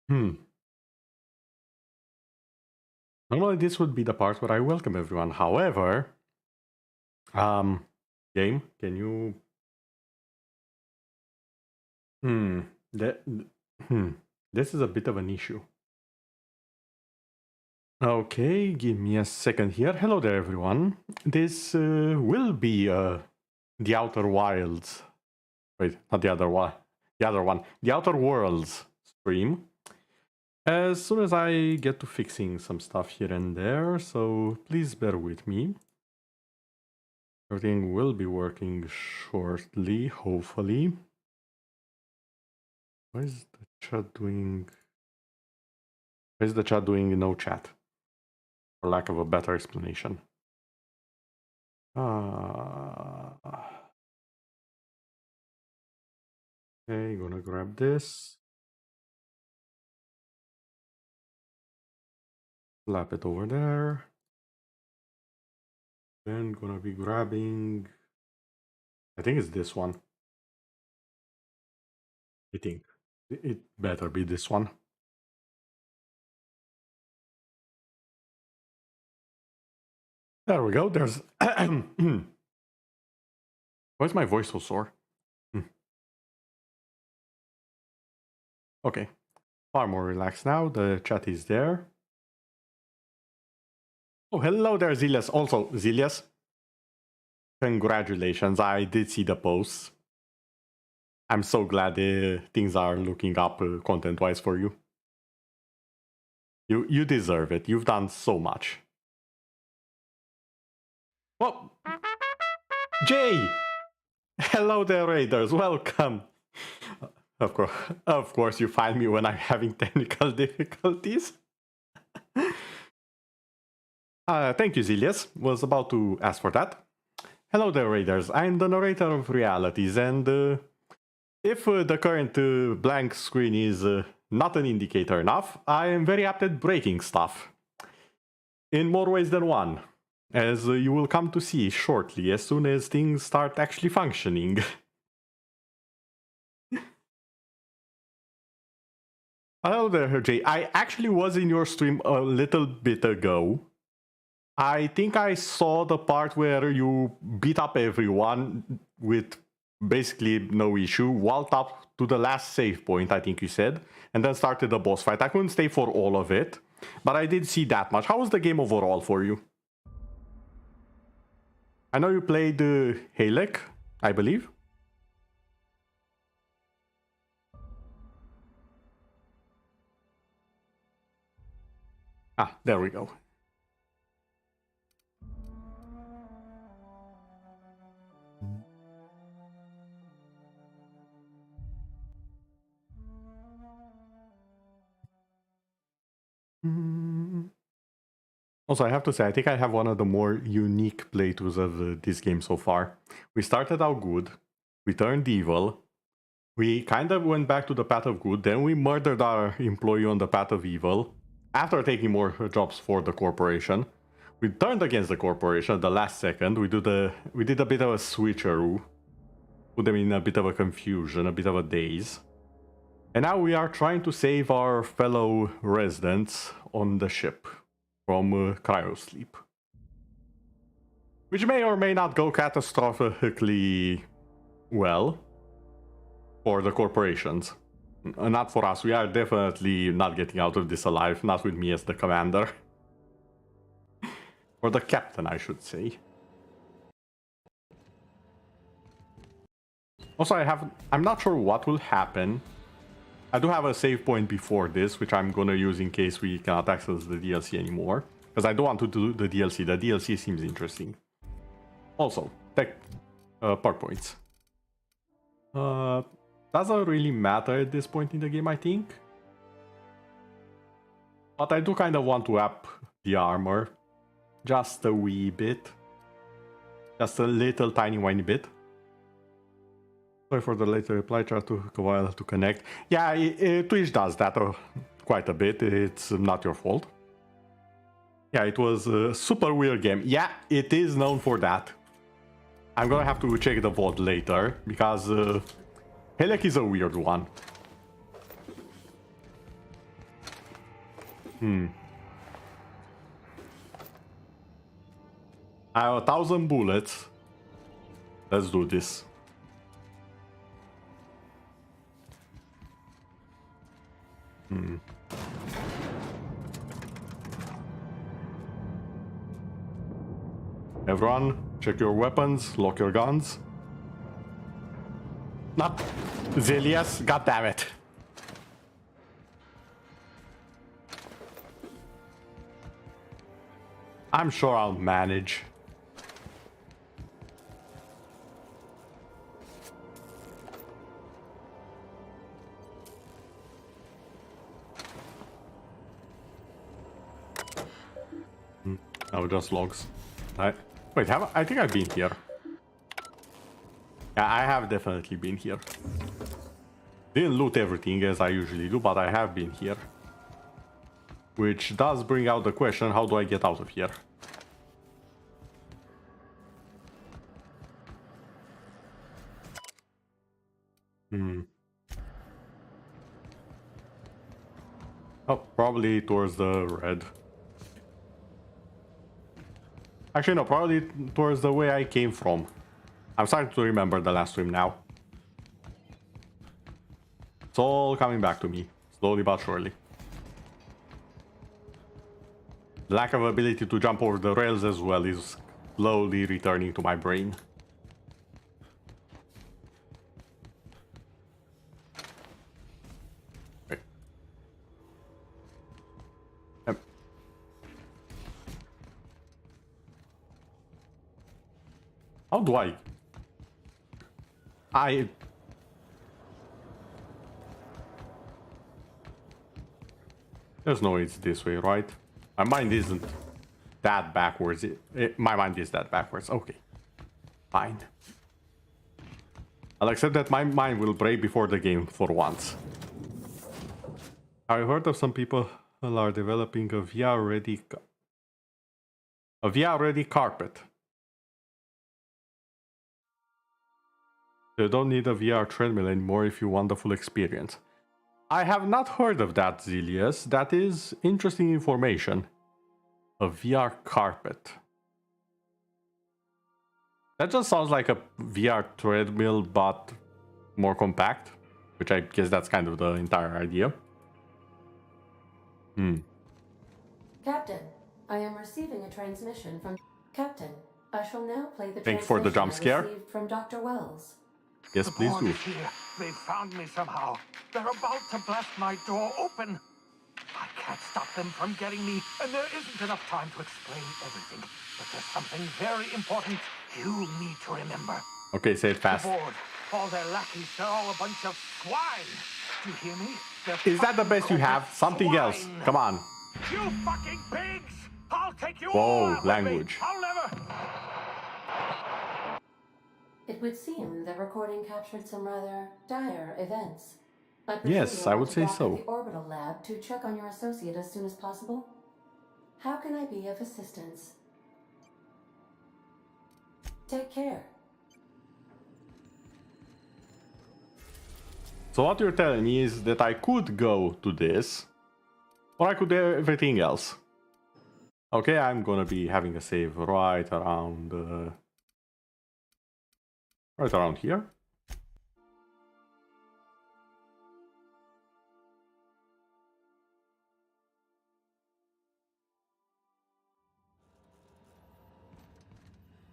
Hmm. Normally this would be the part where I welcome everyone. However, game, can you... Hmm. That... Hmm. This is a bit of an issue. Okay, give me a second here. Hello there, everyone. This will be the Outer Wilds. Wait, not the other one. The other one. The Outer Worlds stream. As soon as I get to fixing some stuff here and there, so please bear with me. Everything will be working shortly, hopefully. Why is the chat doing... Why is the chat doing no chat? For lack of a better explanation. Okay, gonna grab this. Slap it over there. Then gonna be grabbing... I think it's this one. I think. It better be this one. There we go. There's... Why is my voice so sore? Okay. Far more relaxed now. The chat is there. Oh, hello there, Zilius. Also, Zilius, congratulations. I did see the posts. I'm so glad things are looking up content-wise for you. You deserve it. You've done so much. Well, Jay! Hello there, Raiders. Welcome. Of course, you find me when I'm having technical difficulties. Thank you, Zilius. Was about to ask for that. Hello there, Raiders. I'm the narrator of realities, and if the current blank screen is not an indicator enough, I am very apt at breaking stuff. In more ways than one, as you will come to see shortly as soon as things start actually functioning. Hello there, Jay. I actually was in your stream a little bit ago. I think I saw the part where you beat up everyone with basically no issue, walked up to the last save point, I think you said, and then started the boss fight. I couldn't stay for all of it, but I did see that much. How was the game overall for you? I know you played Halek, I believe. Ah, there we go. Also, I have to say, I think I have one of the more unique playthroughs of this game so far. We started out good, we turned evil, we kind of went back to the path of good, then we murdered our employee on the path of evil, after taking more jobs for the corporation. We turned against the corporation at the last second, we did a bit of a switcheroo, put them in a bit of a confusion, a bit of a daze. And now we are trying to save our fellow residents on the ship from cryosleep. Which may or may not go catastrophically well for the corporations. Not for us. We are definitely not getting out of this alive. Not with me as the commander. Or the captain, I should say. Also, I'm not sure what will happen. I do have a save point before this, which I'm gonna use in case we cannot access the DLC anymore. Because I don't want to do the DLC. The DLC seems interesting. Also, part points. Doesn't really matter at this point in the game, I think. But I do kind of want to up the armor. Just a wee bit. Just a little tiny whiny bit. Sorry for the later reply, try to take a while to connect. Yeah, Twitch does that quite a bit. It's not your fault. Yeah, it was a super weird game. Yeah, it is known for that. I'm gonna have to check the VOD later, because Halek is a weird one. I have 1,000 bullets. Let's do this. Everyone, check your weapons, lock your guns. Not Zilius, god damn it. I'm sure I'll manage. No, just logs. Wait, I think I've been here. Yeah, I have definitely been here. Didn't loot everything as I usually do, but I have been here. Which does bring out the question, how do I get out of here? Oh, probably towards the red. Actually, no, probably towards the way I came from. I'm starting to remember the last stream now. It's all coming back to me, slowly but surely. Lack of ability to jump over the rails as well is slowly returning to my brain. Okay. How do I... There's no it's this way, right? My mind isn't that backwards. My mind is that backwards. Okay. Fine. I'll accept that my mind will break before the game for once. I heard of some people who are developing a VR-ready carpet. You don't need a VR treadmill anymore if you want the full experience. I have not heard of that, Zilius. That is interesting information. A VR carpet. That just sounds like a VR treadmill, but more compact. Which I guess that's kind of the entire idea. Captain, I am receiving a transmission from... Captain, I shall now play the Thanks for the jump scare. received from Dr. Wells. Yes, please do. Here. They found me somehow. They're about to blast my door open. I can't stop them from getting me, and there isn't enough time to explain everything. But there's something very important you need to remember. Okay, say it fast. The board, all their lackeys, they're all a bunch of swine. Do you hear me? Is that the best you have? Something else. Come on. You fucking pigs! I'll take you Whoa, all out with me. language. I'll never... It would seem the recording captured some rather dire events. Yes, I would say so. The orbital lab to check on your associate as soon as possible. How can I be of assistance? Take care. So what you're telling me is that I could go to this, or I could do everything else. Okay, I'm gonna be having a save right around here.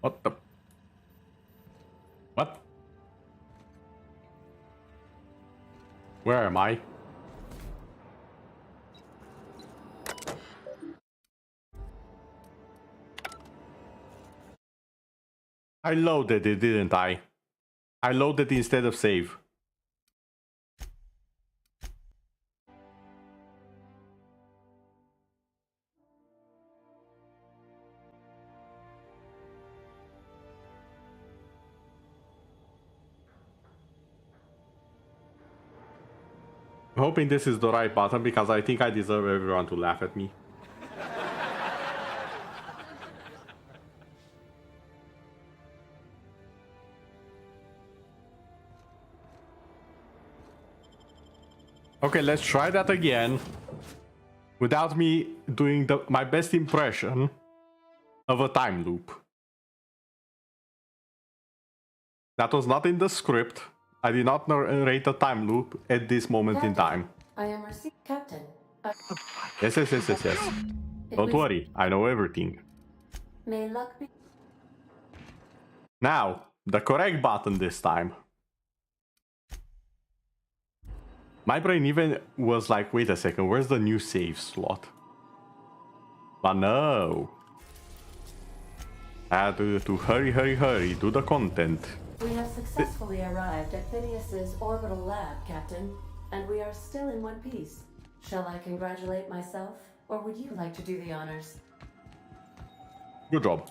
What the? What? Where am I? I loaded it, didn't I? I loaded instead of save. I'm hoping this is the right button because I think I deserve everyone to laugh at me. Okay, let's try that again. without me doing my best impression of a time loop. That was not in the script. I did not narrate a time loop at this moment in time. I am receiving Captain. Yes. Don't worry, I know everything. May luck be. Now, the correct button this time. My brain even was like, wait a second, where's the new save slot? But no. I had to hurry, do the content. We have successfully arrived at Phineas's orbital lab, Captain, and we are still in one piece. Shall I congratulate myself, or would you like to do the honors? Good job.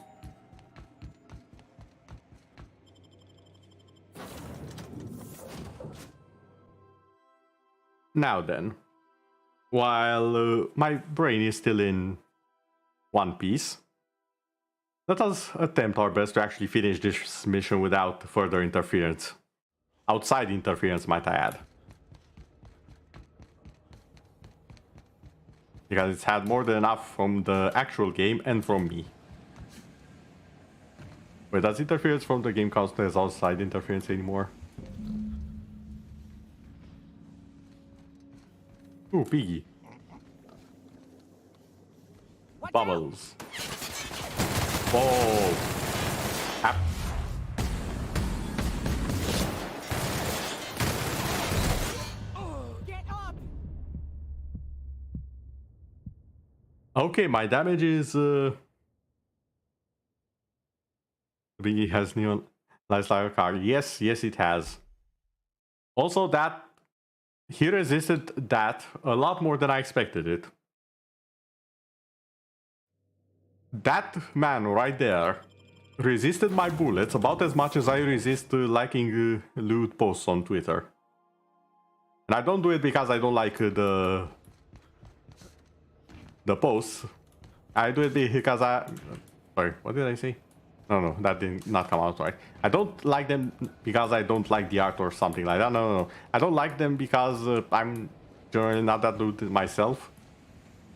Now then, while my brain is still in one piece, let us attempt our best to actually finish this mission without further interference. Outside interference, might I add. Because it's had more than enough from the actual game and from me. Wait, does interference from the game count as outside interference anymore? Ooh, Piggy. Bubbles. Whoa. App. Get up! Okay, my damage is Piggy has neon lights like a car. Yes, it has. Also, that he resisted that a lot more than I expected it. That man right there resisted my bullets about as much as I resist liking lewd posts on Twitter. And I don't do it because I don't like the posts. I do it because sorry, what did I say? No, that did not come out right. I don't like them because I don't like the art or something like that. No. I don't like them because I'm generally not that lewd myself.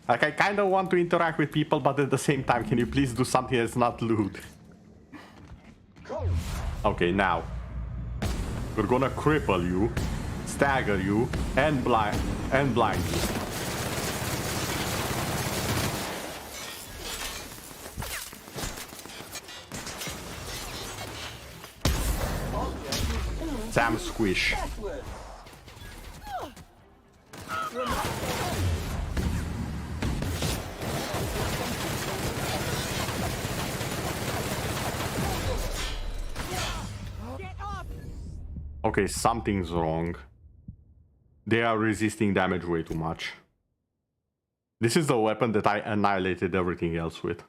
Like, I kind of want to interact with people, but at the same time, can you please do something that's not lewd? Okay, now. We're gonna cripple you, stagger you, and blind you. Sam Squish. Okay, something's wrong. They are resisting damage way too much. This is the weapon that I annihilated everything else with.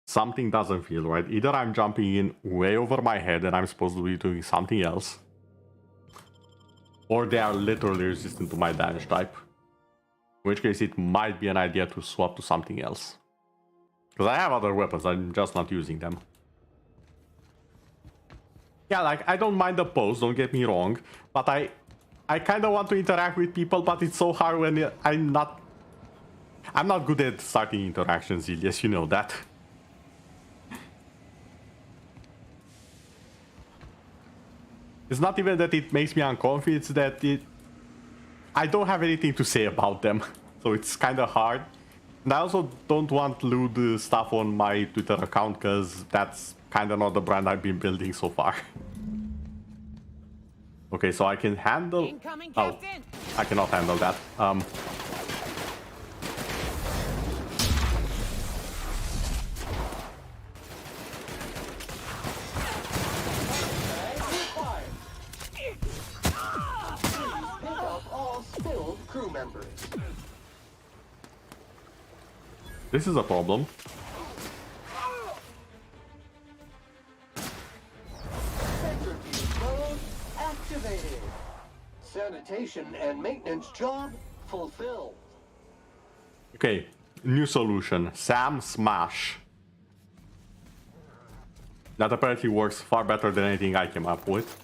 Something doesn't feel right. Either I'm jumping in way over my head and I'm supposed to be doing something else, or they are literally resistant to my damage type. In which case it might be an idea to swap to something else. Because I have other weapons, I'm just not using them. Yeah, like, I don't mind the pose, don't get me wrong, but I kind of want to interact with people, but it's so hard when I'm not good at starting interactions, Ilias, you know that. It's not even that it makes me uncomfy, it's that I don't have anything to say about them, so it's kind of hard. And I also don't want lewd stuff on my Twitter account, because that's kind of not the brand I've been building so far. Okay, so I can handle... Incoming, oh, Captain. I cannot handle that. Pick up all spilled crew members. This is a problem. Centrifuge mode activated. Sanitation and maintenance job fulfilled. Okay, new solution. Sam Smash. That apparently works far better than anything I came up with.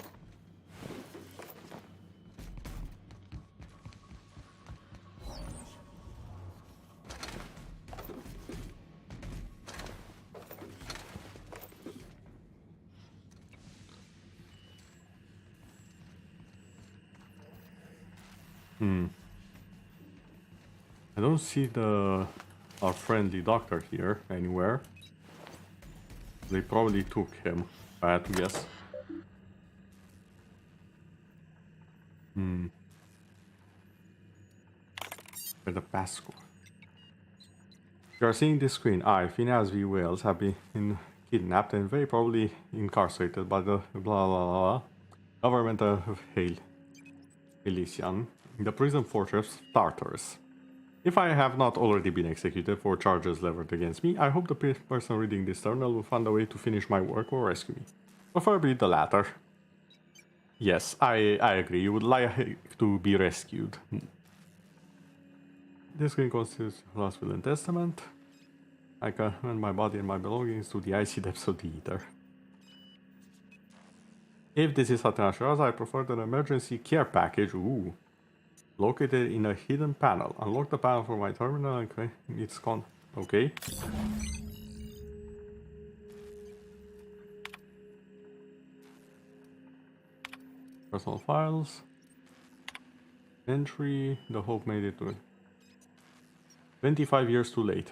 I don't see our friendly doctor here anywhere. They probably took him, if I had to guess. Where the passcode? You are seeing this screen. I, Phineas V. Wales, have been kidnapped and very probably incarcerated by the blah blah blah government of Elysian in the prison fortress Tartarus. If I have not already been executed for charges leveled against me, I hope the person reading this journal will find a way to finish my work or rescue me. Preferably the latter. Yes, I agree. You would like to be rescued. This screen constitutes last will and testament. I commend my body and my belongings to the icy depths of the ether. If this is Satana Shiraz, I prefer an emergency care package. Ooh. Located in a hidden panel. Unlock the panel for my terminal and it's gone. Okay. Personal files. Entry. The Hope made it to it. 25 years too late.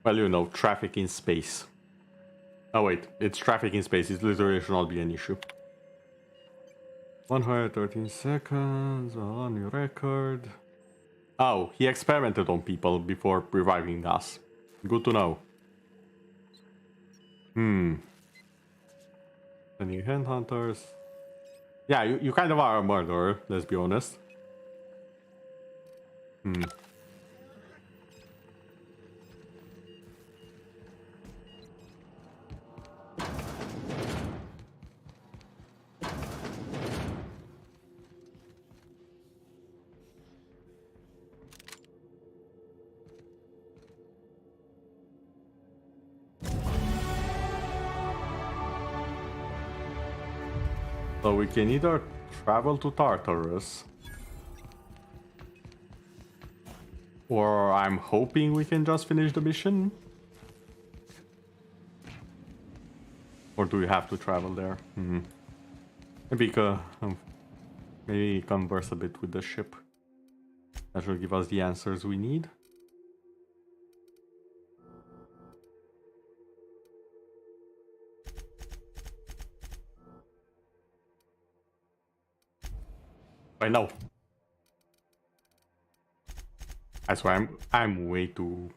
Well, you know, traffic in space. Oh wait, it's traffic in space. It literally should not be an issue. 113 seconds, a new record. Oh, he experimented on people before reviving us. Good to know. The new handhunters. Yeah, you kind of are a murderer, let's be honest. So we can either travel to Tartarus, or I'm hoping we can just finish the mission. Or do we have to travel there? Maybe converse a bit with the ship. That should give us the answers we need. I know. I swear I'm way too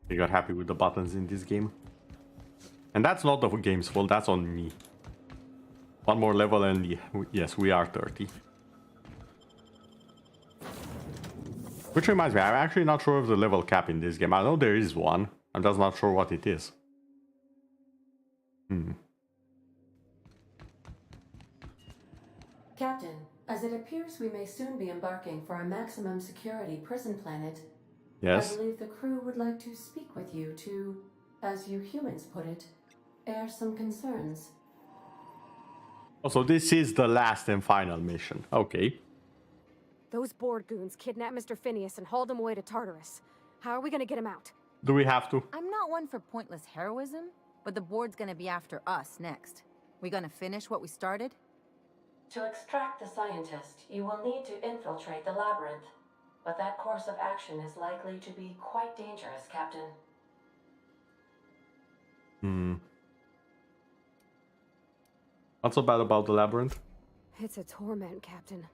happy with the buttons in this game. And that's not the game's fault, that's on me. One more level and yes, we are 30. Which reminds me, I'm actually not sure of the level cap in this game. I know there is one, I'm just not sure what it is. Captain, as it appears we may soon be embarking for a maximum security prison planet, Yes. I believe the crew would like to speak with you to, as you humans put it, air some concerns. Oh, so this is the last and final mission. Okay. Those Board goons kidnapped Mr. Phineas and hauled him away to Tartarus. How are we gonna get him out? Do we have to? I'm not one for pointless heroism, but the Board's gonna be after us next. We gonna finish what we started? To extract the scientist, you will need to infiltrate the labyrinth. But that course of action is likely to be quite dangerous, Captain. What's so bad about the labyrinth? It's a torment, Captain.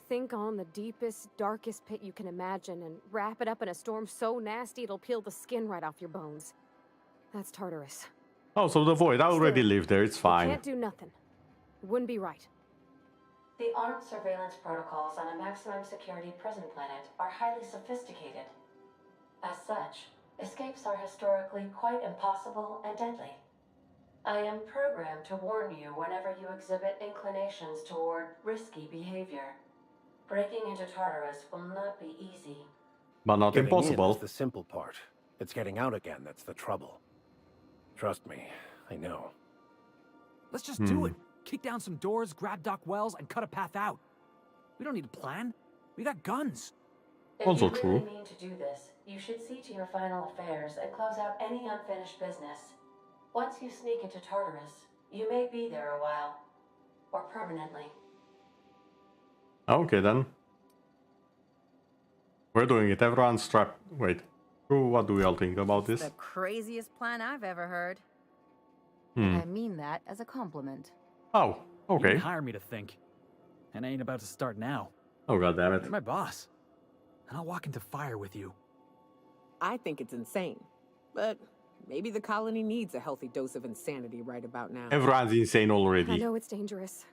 Think on the deepest, darkest pit you can imagine and wrap it up in a storm so nasty it'll peel the skin right off your bones. That's Tartarus. Oh, so the void. I already Still, live there. It's fine. Can't do nothing. It wouldn't be right. The armed surveillance protocols on a maximum security prison planet are highly sophisticated. As such, escapes are historically quite impossible and deadly. I am programmed to warn you whenever you exhibit inclinations toward risky behavior. Breaking into Tartarus will not be easy. But not Getting impossible. in is the simple part. It's getting out again that's the trouble. Trust me, I know. Let's just do it. Kick down some doors, grab Doc Wells, and cut a path out. We don't need a plan. We got guns. If Also you really true. mean to do this, you should see to your final affairs and close out any unfinished business. Once you sneak into Tartarus, you may be there a while. Or permanently. Okay then. We're doing it. Everyone strap. Wait. What do we all think about It's this? the craziest plan I've ever heard. Hmm. And I mean that as a compliment. Oh, You okay. can hire me to think. And I ain't about to start now. Oh, god damn it. You're my boss. And I'll walk into fire with you. I think it's insane. But maybe the colony needs a healthy dose of insanity right about now. Everyone's insane I already. know it's dangerous.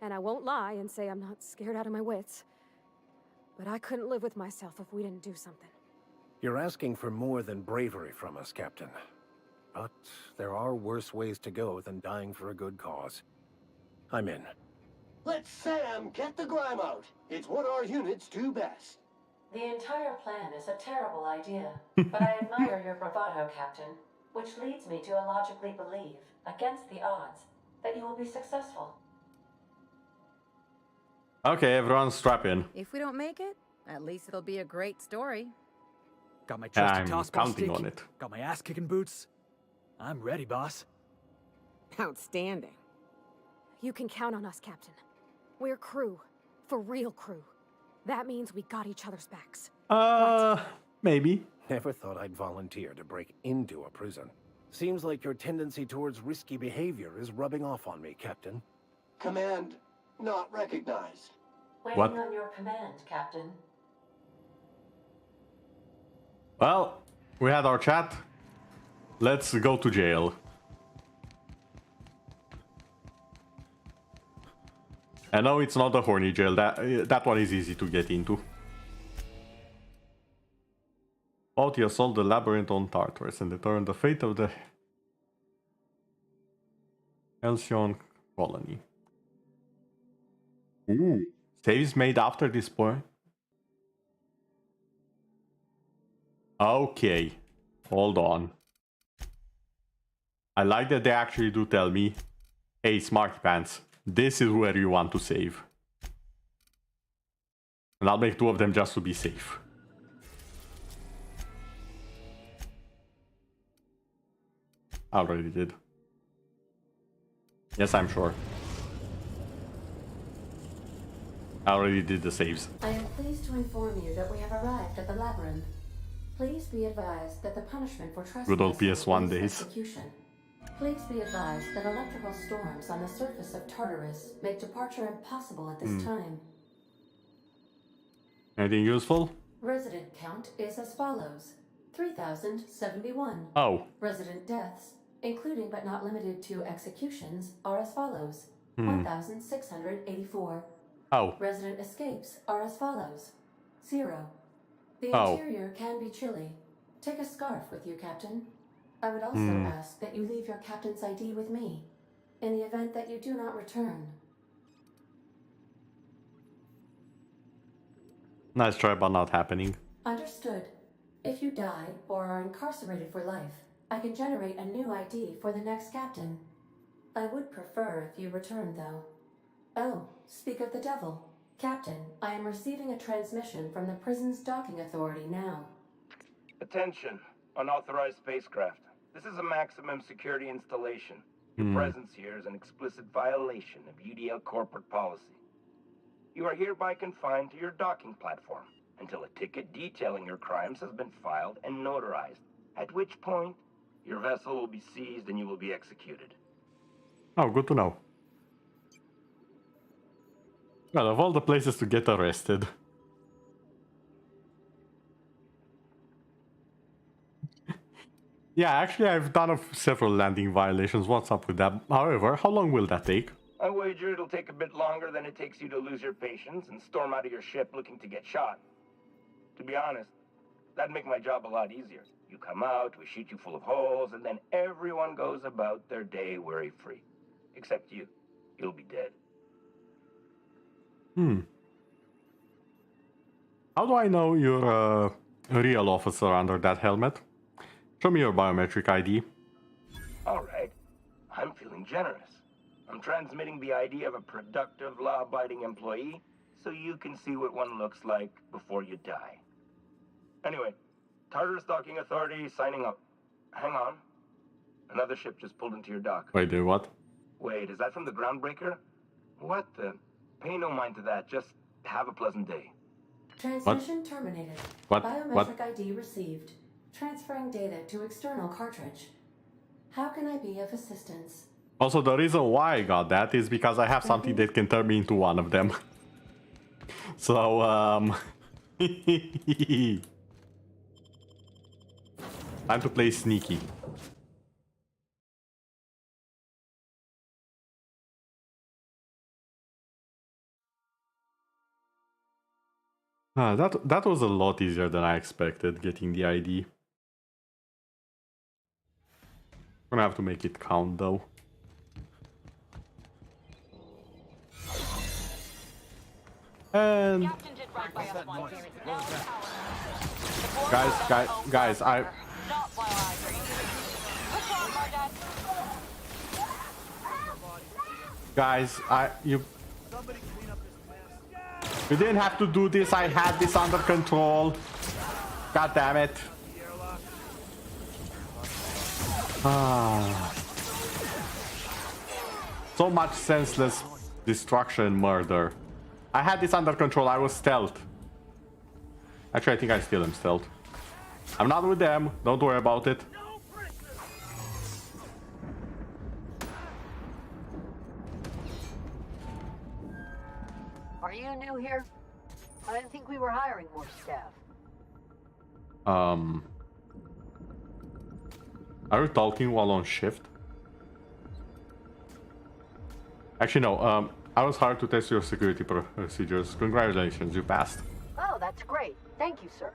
And I won't lie and say I'm not scared out of my wits. But I couldn't live with myself if we didn't do something. You're asking for more than bravery from us, Captain. But there are worse ways to go than dying for a good cause. I'm in. Let Sam get the grime out. It's what our units do best. The entire plan is a terrible idea, but I admire your bravado, Captain, which leads me to illogically believe, against the odds, that you will be successful. Okay, everyone strap in. If we don't make it, at least it'll be a great story. Got my trusty I'm toss counting stick. on it. Got my ass-kicking boots. I'm ready, boss. Outstanding. You can count on us, Captain. We're crew. For real crew. That means we got each other's backs. Maybe. Never thought I'd volunteer to break into a prison. Seems like your tendency towards risky behavior is rubbing off on me, Captain. Command not recognized. Waiting What? on your command, Captain. Well, we had our chat. Let's go to jail. I know it's not a horny jail. That one is easy to get into. Faulty assault the labyrinth on Tartarus and determine the fate of the Halcyon colony. Ooh. Saves made after this point. Okay. Hold on. I like that they actually do tell me, hey, Smarty Pants, this is where you want to save. And I'll make 2 of them just to be safe. I already did. Yes, I'm sure. I already did the saves. I am pleased to inform you that we have arrived at the labyrinth. Please be advised that the punishment for trespassing Good old PS1 is days. execution. Please be advised that electrical storms on the surface of Tartarus make departure impossible at this time. Anything useful? Resident count is as follows: 3,071. Oh. Resident deaths, including but not limited to executions, are as follows: 1,684. Oh. Resident escapes are as follows: 0. The Oh. interior can be chilly. Take a scarf with you, Captain. I would also ask that you leave your captain's ID with me, in the event that you do not return. Nice try, but not happening. Understood. If you die or are incarcerated for life, I can generate a new ID for the next captain. I would prefer if you return, though. Oh, speak of the devil. Captain, I am receiving a transmission from the prison's docking authority now. Attention, unauthorized spacecraft. This is a maximum security installation. Your presence here is an explicit violation of UDL corporate policy. You are hereby confined to your docking platform until a ticket detailing your crimes has been filed and notarized, at which point your vessel will be seized and you will be executed. Oh, good to know. Well, of all the places to get arrested. Yeah, actually I've done several landing violations. What's up with that? However, how long will that take? I wager it'll take a bit longer than it takes you to lose your patience and storm out of your ship looking to get shot. To be honest, that'd make my job a lot easier. You come out, we shoot you full of holes, and then everyone goes about their day worry-free. Except you. You'll be dead. How do I know you're a real officer under that helmet? Show me your biometric ID. Alright. I'm feeling generous. I'm transmitting the ID of a productive, law-abiding employee so you can see what one looks like before you die. Anyway, Tartarus Docking Authority signing up. Hang on. Another ship just pulled into your dock. Wait, what? Wait, is that from the Groundbreaker? What the? Pay no mind to that. Just Have a pleasant day. Transmission terminated. What? Biometric ID received. Transferring data to external cartridge. How can I be of assistance? Also, the reason why I got that is because I have something that can turn me into one of them. So, time to play sneaky. That was a lot easier than I expected, getting the ID. I'm gonna have to make it count though. And guys, you didn't have to do this. I had this under control. God damn it. So much senseless destruction and murder. I had this under control. I was stealth. Actually, I think I still am stealth. I'm not with them. Don't worry about it. Are you new here? I didn't think we were hiring more staff. Are you talking while on shift? Actually, no. I was hired to test your security procedures. Congratulations, you passed. Oh, that's great. Thank you, sir.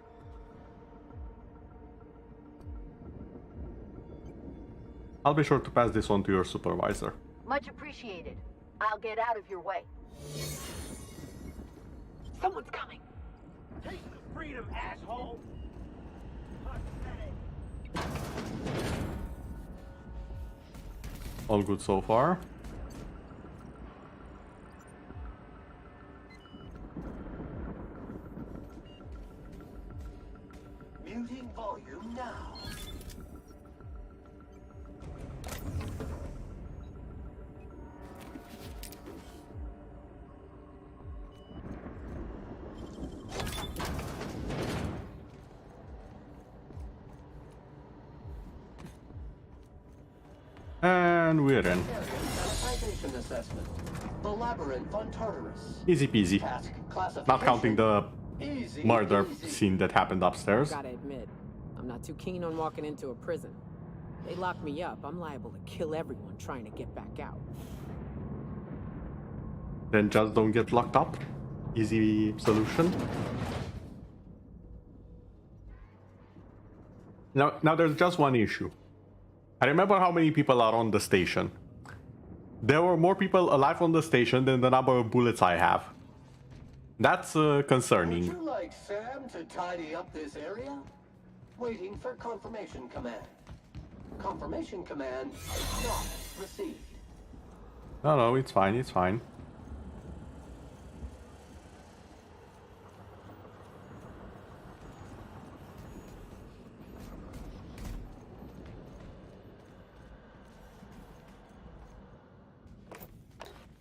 I'll be sure to pass this on to your supervisor. Much appreciated. I'll get out of your way. Someone's coming. Take the freedom, asshole! All good so far. Muting volume now. And we're in. Sanitization assessment. The labyrinth on Tartarus. Easy peasy. Task classification. Not counting the Easy, murder easy. scene that happened upstairs. Gotta admit, I'm not too keen on walking into a prison. They lock me up, I'm liable to kill everyone trying to get back out. Then just don't get locked up. Easy solution. Now there's just one issue. I remember how many people are on the station. There were more people alive on the station than the number of bullets I have. That's concerning. Would you like Sam to tidy up this area? Waiting for confirmation command. Confirmation command not received. No, it's fine, it's fine.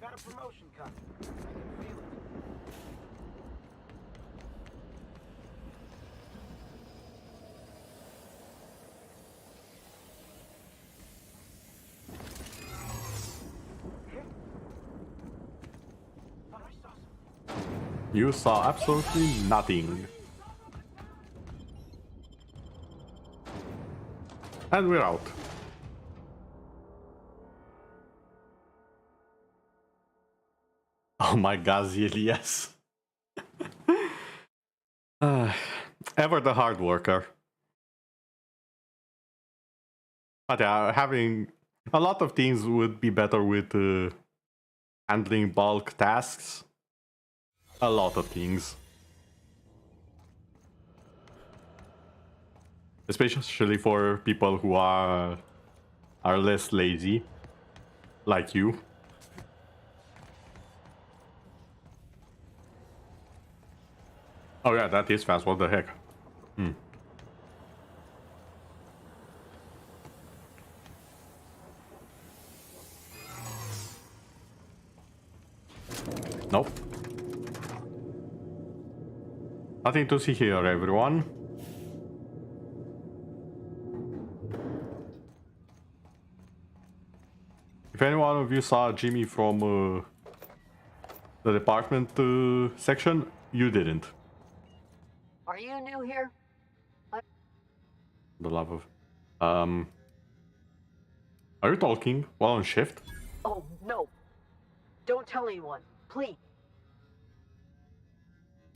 Got a promotion coming. I can feel it. You saw absolutely nothing. And we're out. Oh my god, Elias. Ever the hard worker. But yeah, having a lot of things would be better with handling bulk tasks. A lot of things. Especially for people who are less lazy. Like you. Oh yeah, that is fast. What the heck? Nope. Nothing to see here, everyone. If any one of you saw Jimmy from the department section, you didn't. Are you new here? The love of... Are you talking while on shift? Oh, no. Don't tell anyone, please.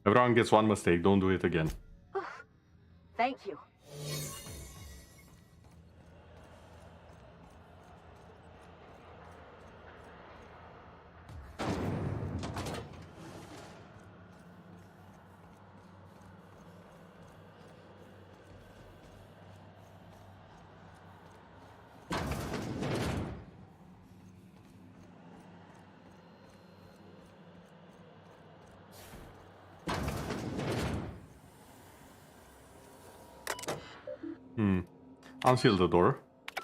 Everyone gets one mistake, don't do it again. Thank you. Unseal the door.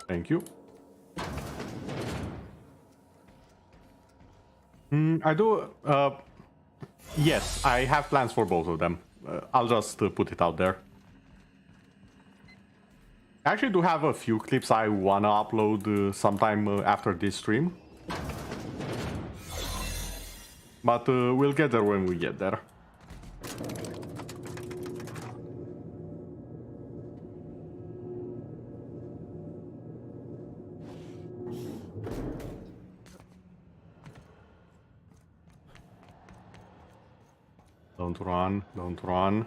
Thank you. I do... yes, I have plans for both of them. I'll just put it out there. I actually do have a few clips I wanna upload sometime after this stream. But we'll get there when we get there. Don't run, don't run.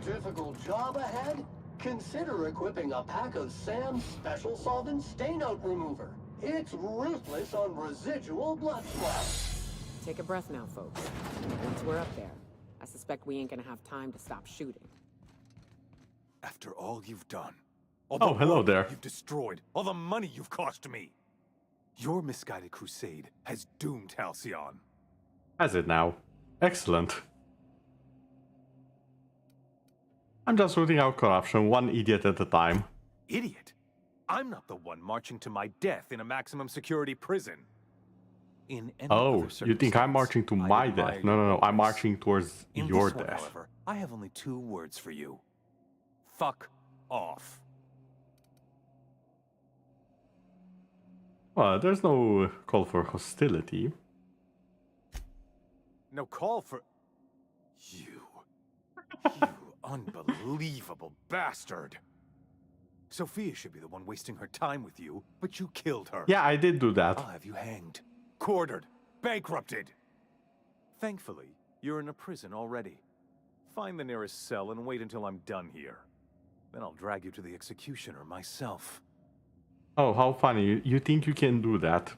Difficult job ahead? Consider equipping a pack of Sam's Special Solvent Stain-Out Remover. It's ruthless on residual blood splosh. Take a breath now, folks. Once we're up there, I suspect we ain't gonna have time to stop shooting. After all you've done, oh, hello there. You've destroyed, all the money you've cost me. Your misguided crusade has doomed Halcyon. Has it now? Excellent. I'm just rooting out corruption, one idiot at a time. Idiot? I'm not the one marching to my death in a maximum security prison. In any oh, you think I'm marching to my death? No, I'm marching towards your death. However, I have only 2 words for you. Fuck off. Well, there's no call for hostility. No call for... You unbelievable bastard. Sophia should be the one wasting her time with you, but you killed her. Yeah, I did do that. I'll have you hanged, quartered, bankrupted. Thankfully, you're in a prison already. Find the nearest cell and wait until I'm done here. Then I'll drag you to the executioner myself. Oh, how funny. You think you can do that?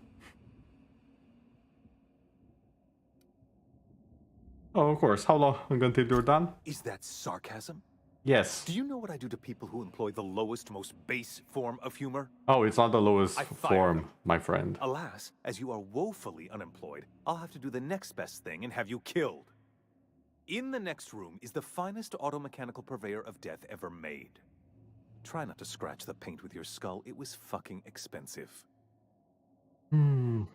Oh, of course. How long until you're done? Is that sarcasm? Yes. Do you know what I do to people who employ the lowest, most base form of humor? Oh, it's not the lowest form, my friend. Alas, as you are woefully unemployed, I'll have to do the next best thing and have you killed. In the next room is the finest automechanical purveyor of death ever made. Try not to scratch the paint with your skull. It was fucking expensive. I'm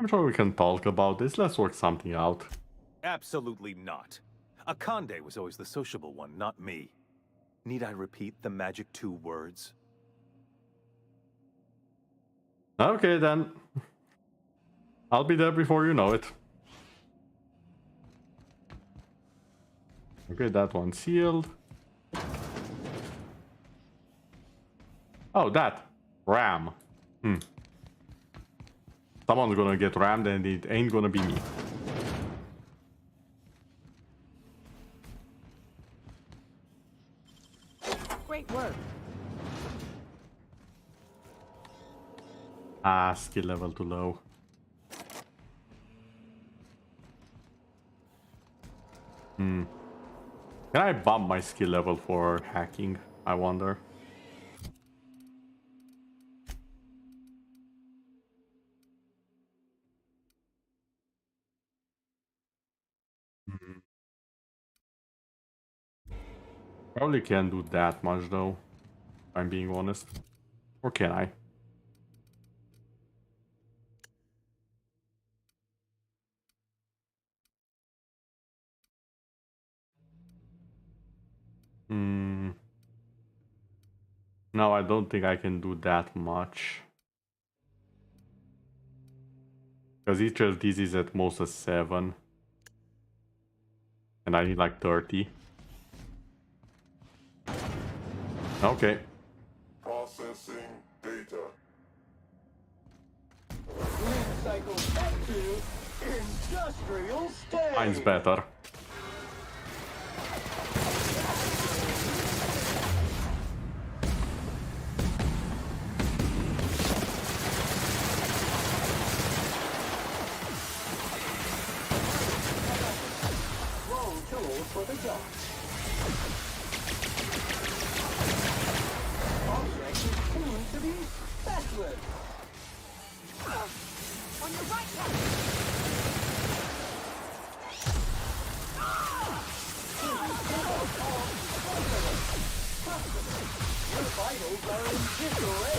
sure we can talk about this. Let's work something out. Absolutely not. Akande was always the sociable one, not me. Need I repeat the magic 2 words? Okay, then. I'll be there before you know it. Okay, that one sealed. Oh, that. Ram. Someone's gonna get rammed and it ain't gonna be me. Great work. Ah, skill level too low. Can I bump my skill level for hacking? I wonder. Probably can't do that much though, if I'm being honest. Or can I? No, I don't think I can do that much. Because each of these is at most a 7. And I need like 30. Okay. Processing data. Sleep cycle set to industrial state. Mine's better. For the job. Object is tuned to be specialist. On your right, Your vitals are in disarray.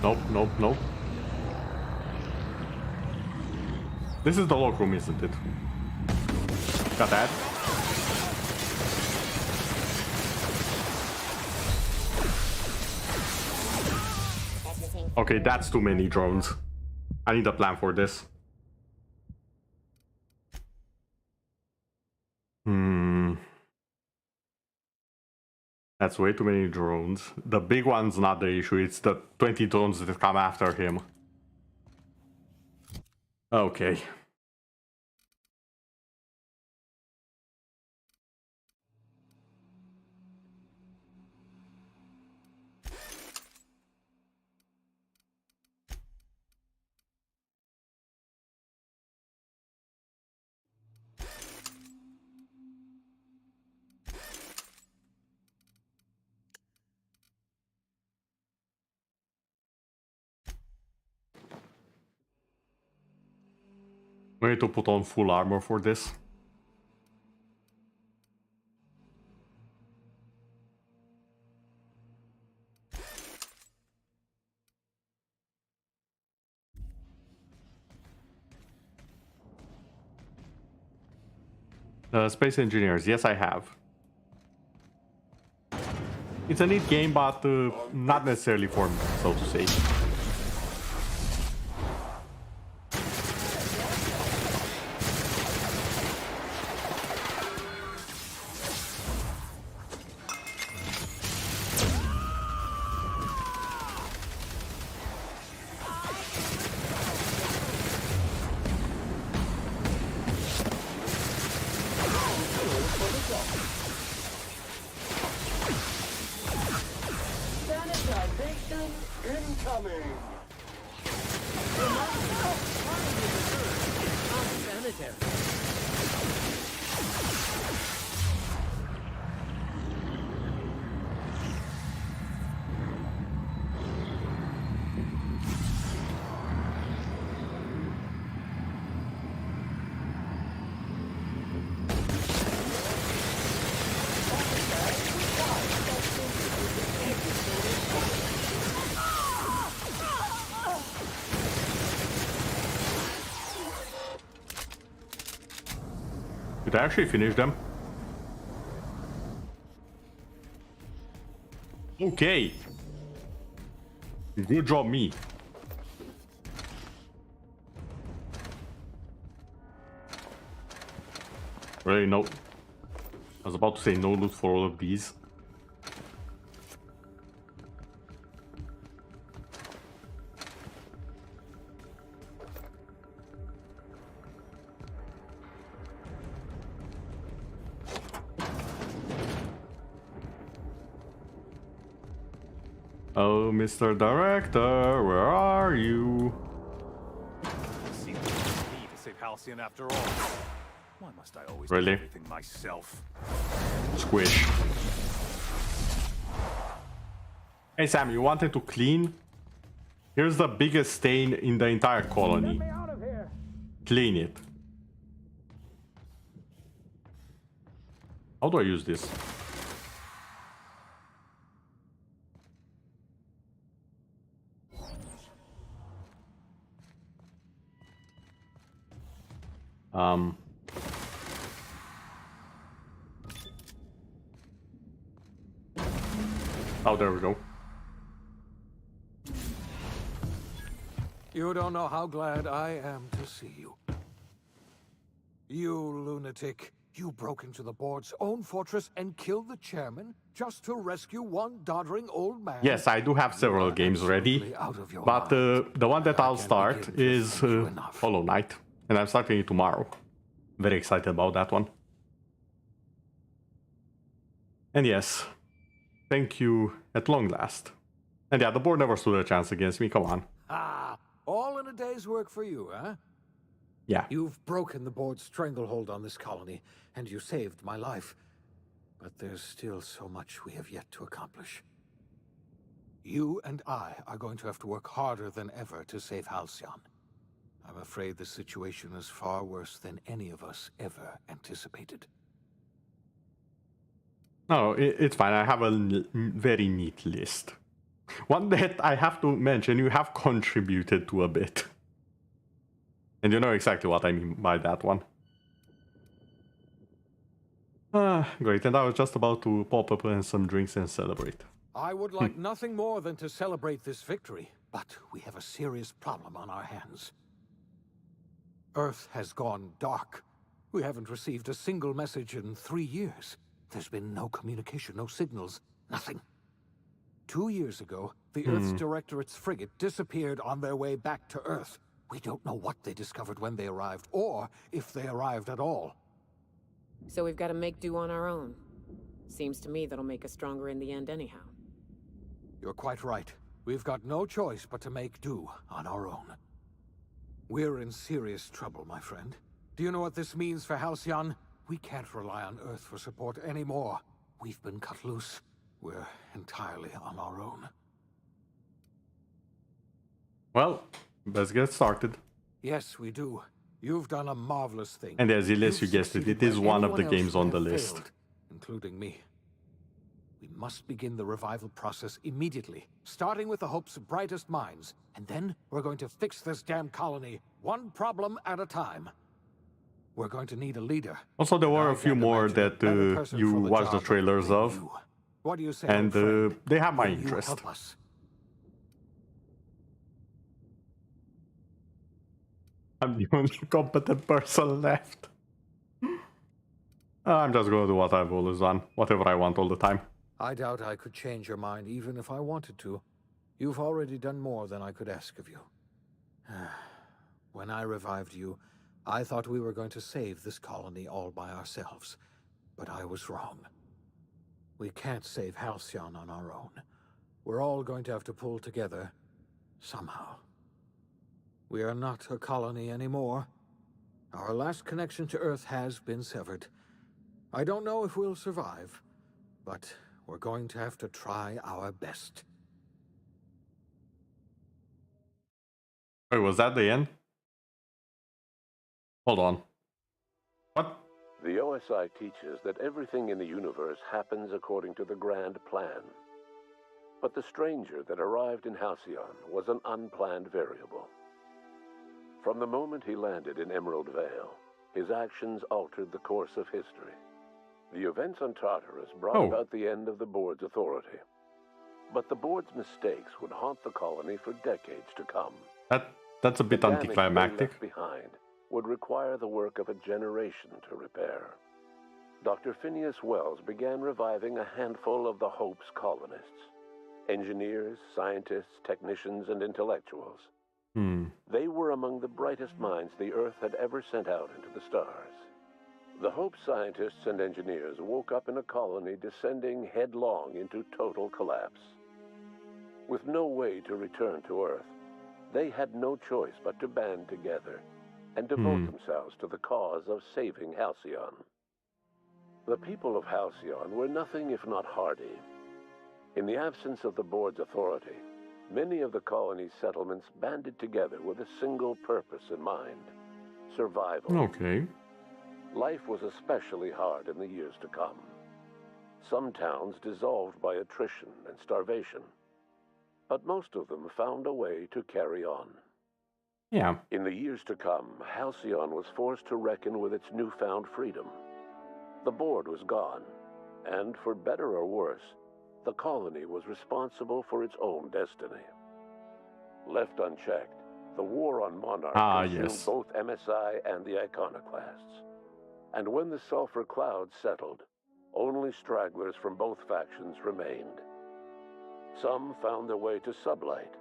Nope, nope, nope. This is the lock room, isn't it? Got that? Okay, that's too many drones. I need a plan for this. That's way too many drones. The big one's not the issue, it's the 20 drones that come after him. Okay. We need to put on full armor for this. Space Engineers, yes I have. It's a neat game, but not necessarily for me, so to say. Sanitization incoming. Did I actually finish them? Okay. Good job, me. Really, no. I was about to say no loot for all of these. Oh, Mr. Director, where are you? Seems like me to save Halcyon after all. Why must I always Really? do everything myself? Squish. Hey Sam, you wanted to clean? Here's the biggest stain in the entire colony. Clean it. How do I use this? Oh, there we go. You don't know how glad I am to see you. You lunatic. You broke into the board's own fortress and killed the chairman just to rescue one doddering old man. Yes, I do have several games ready, but the one that I'll start is Hollow Knight, and I'm starting it tomorrow. Very excited about that one. And yes, thank you at long last. And yeah, the board never stood a chance against me, come on. Ah, all in a day's work for you, huh? Yeah. You've broken the board's stranglehold on this colony, and you saved my life. But there's still so much we have yet to accomplish. You and I are going to have to work harder than ever to save Halcyon. I'm afraid the situation is far worse than any of us ever anticipated. No, it's fine. I have a very neat list. One that I have to mention, you have contributed to a bit. And you know exactly what I mean by that one. Great, and I was just about to pop up and some drinks and celebrate. I would like nothing more than to celebrate this victory, but we have a serious problem on our hands. Earth has gone dark. We haven't received a single message in 3 years. There's been no communication, no signals, nothing. 2 years ago, the Earth's Directorate's frigate disappeared on their way back to Earth. We don't know what they discovered when they arrived, or if they arrived at all. So we've got to make do on our own. Seems to me that'll make us stronger in the end anyhow. You're quite right. We've got no choice but to make do on our own. We're in serious trouble, my friend. Do you know what this means for Halcyon? We can't rely on Earth for support anymore. We've been cut loose. We're entirely on our own. Well, let's get started. Yes, we do. You've done a marvelous thing. And as Elias, you guessed it, it is one of the games on the list. Including me. We must begin the revival process immediately, starting with the Hope's brightest minds. And then we're going to fix this damn colony, one problem at a time. We're going to need a leader. Also, there were a few more that you watched the trailers of. What do you say, and they have my interest. Help us? I'm the only competent person left. I'm just gonna do what I've always done, whatever I want all the time. I doubt I could change your mind even if I wanted to. You've already done more than I could ask of you. When I revived you, I thought we were going to save this colony all by ourselves, but I was wrong. We can't save Halcyon on our own. We're all going to have to pull together, somehow. We are not a colony anymore. Our last connection to Earth has been severed. I don't know if we'll survive, but we're going to have to try our best. Wait, was that the end? Hold on. What? The OSI teaches that everything in the universe happens according to the grand plan. But the stranger that arrived in Halcyon was an unplanned variable. From the moment he landed in Emerald Vale, his actions altered the course of history. The events on Tartarus brought about the end of the board's authority. But the board's mistakes would haunt the colony for decades to come. That's a bit The damage anticlimactic. they left behind would require the work of a generation to repair. Dr. Phineas Wells began reviving a handful of the Hope's colonists. Engineers, scientists, technicians, and intellectuals. They were among the brightest minds the Earth had ever sent out into the stars. The Hope scientists and engineers woke up in a colony descending headlong into total collapse. With no way to return to Earth, they had no choice but to band together and devote themselves to the cause of saving Halcyon. The people of Halcyon were nothing if not hardy. In the absence of the board's authority, many of the colony's settlements banded together with a single purpose in mind: survival. Okay. Life was especially hard in the years to come. Some towns dissolved by attrition and starvation, but most of them found a way to carry on. Yeah. In the years to come, Halcyon was forced to reckon with its newfound freedom. The board was gone, and for better or worse, the colony was responsible for its own destiny. Left unchecked, the war on Monarch consumed both MSI and the Iconoclasts. And when the sulfur cloud settled, only stragglers from both factions remained. Some found their way to Sublight,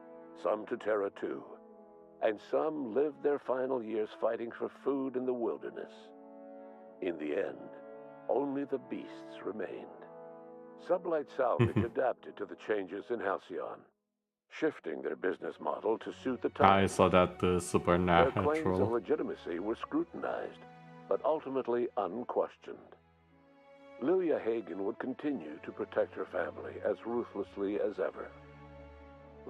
some to Terra 2, and some lived their final years fighting for food in the wilderness. In the end, only the beasts remained. Sublight Salvage adapted to the changes in Halcyon, shifting their business model to suit the times. I saw that Their claims of supernatural. legitimacy were scrutinized, but ultimately unquestioned. Lilia Hagen would continue to protect her family as ruthlessly as ever.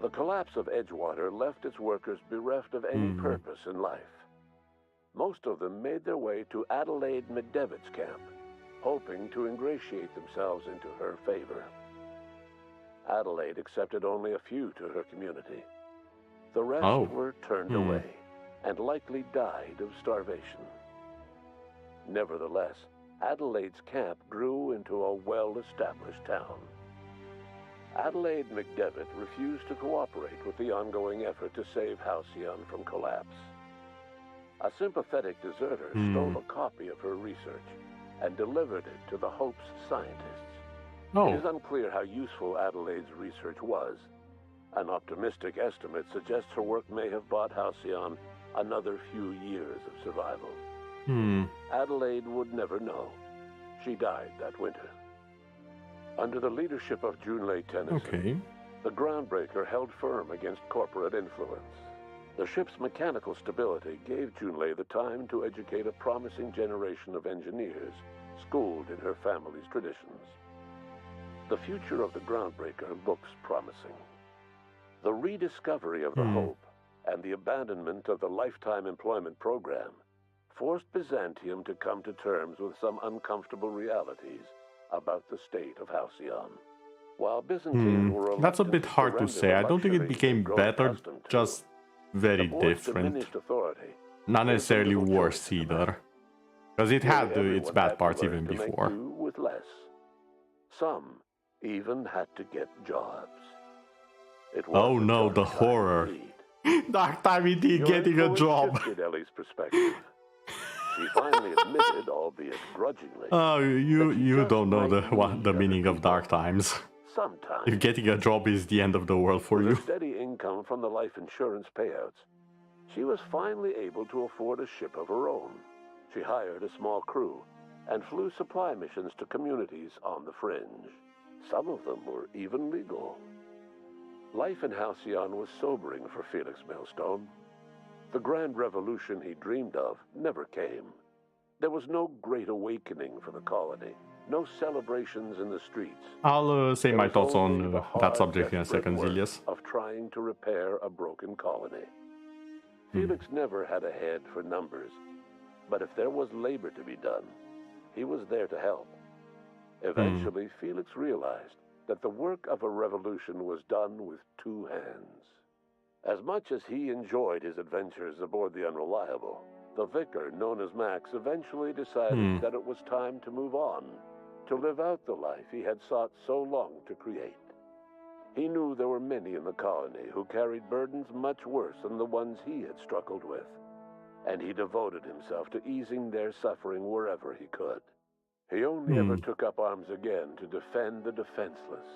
The collapse of Edgewater left its workers bereft of any purpose in life. Most of them made their way to Adelaide McDevitt's camp, hoping to ingratiate themselves into her favor. Adelaide accepted only a few to her community. The rest were turned away and likely died of starvation. Nevertheless, Adelaide's camp grew into a well-established town. Adelaide McDevitt refused to cooperate with the ongoing effort to save Halcyon from collapse. A sympathetic deserter stole a copy of her research and delivered it to the Hope's scientists. It is unclear how useful Adelaide's research was. An optimistic estimate suggests her work may have bought Halcyon another few years of survival. Adelaide would never know. She died that winter. Under the leadership of Junlei Tennyson, the Groundbreaker held firm against corporate influence. The ship's mechanical stability gave Junlei the time to educate a promising generation of engineers, schooled in her family's traditions. The future of the Groundbreaker looks promising. The rediscovery of the Hope and the abandonment of the lifetime employment program forced Byzantium to come to terms with some uncomfortable realities about the state of Halcyon. While Byzantines were That's a bit hard to say. I don't think it became better, just very the board's different. diminished authority, Not necessarily worse either. Because it had its bad parts even to make before. do with less. Some even had to get jobs. It was Oh a no, dark the time horror. indeed. Dark time indeed, Your getting a influence job. shifted Ellie's perspective. She finally admitted, albeit grudgingly, Oh, you don't know the meaning of dark times. sometimes If getting a job is the end of the world for with you. a steady income from the life insurance payouts, she was finally able to afford a ship of her own. She hired a small crew and flew supply missions to communities on the fringe. Some of them were even legal. Life in Halcyon was sobering for Felix Millstone. The grand revolution he dreamed of never came. There was no great awakening for the colony, no celebrations in the streets. I'll say There my was thoughts only on the that hard, subject in a desperate second, work Zilius. of trying to repair a broken colony. Felix never had a head for numbers, but if there was labor to be done, he was there to help. Eventually, Felix realized that the work of a revolution was done with two hands. As much as he enjoyed his adventures aboard the Unreliable, the vicar, known as Max, eventually decided that it was time to move on, to live out the life he had sought so long to create. He knew there were many in the colony who carried burdens much worse than the ones he had struggled with, and he devoted himself to easing their suffering wherever he could. He only ever took up arms again to defend the defenseless.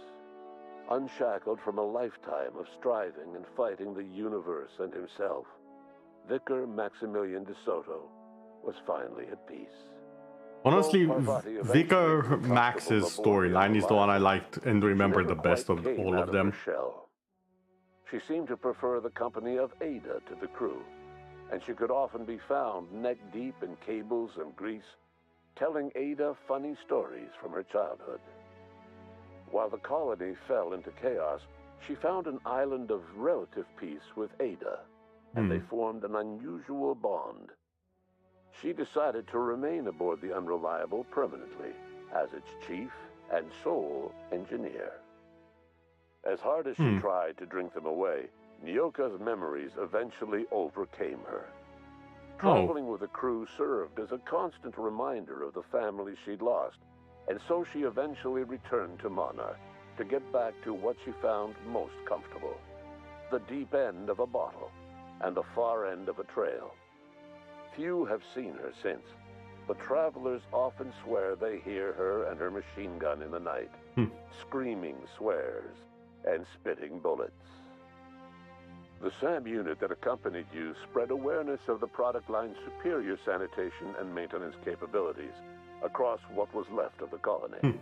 Unshackled from a lifetime of striving and fighting the universe and himself, Vicar Maximilian de Soto was finally at peace. Honestly, Though Parvati eventually Vicar grew Max's comfortable aboard the storyline is the one I liked and remember never the best quite of came all out of them. her shell. She seemed to prefer the company of Ada to the crew, and she could often be found neck-deep in cables and grease, telling Ada funny stories from her childhood. While the colony fell into chaos, she found an island of relative peace with Ada, and they formed an unusual bond. She decided to remain aboard the Unreliable permanently, as its chief and sole engineer. As hard as she tried to drink them away, Nyoka's memories eventually overcame her. Traveling with the crew served as a constant reminder of the family she'd lost, and so she eventually returned to Monarch to get back to what she found most comfortable: the deep end of a bottle and the far end of a trail. Few have seen her since, but travelers often swear they hear her and her machine gun in the night, screaming swears and spitting bullets. The SAM unit that accompanied you spread awareness of the product line's superior sanitation and maintenance capabilities across what was left of the colony.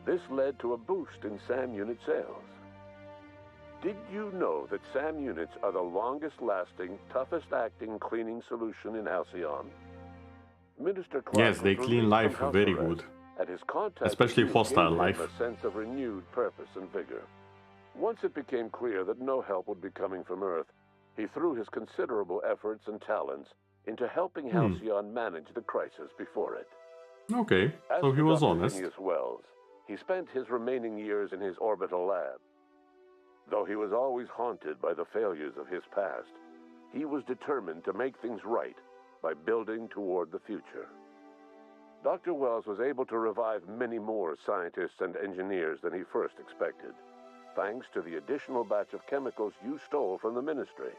This led to a boost in SAM unit sales. Did you know that SAM units are the longest-lasting, toughest-acting cleaning solution in Halcyon? Minister Clark, yes, they clean life very good, especially hostile life. A sense of renewed purpose and vigor. Once it became clear that no help would be coming from Earth, he threw his considerable efforts and talents into helping Halcyon manage the crisis before it. Okay, so he was honest. Phineas Wells, he spent his remaining years in his orbital lab. Though he was always haunted by the failures of his past, he was determined to make things right by building toward the future. Dr. Wells was able to revive many more scientists and engineers than he first expected, thanks to the additional batch of chemicals you stole from the Ministry.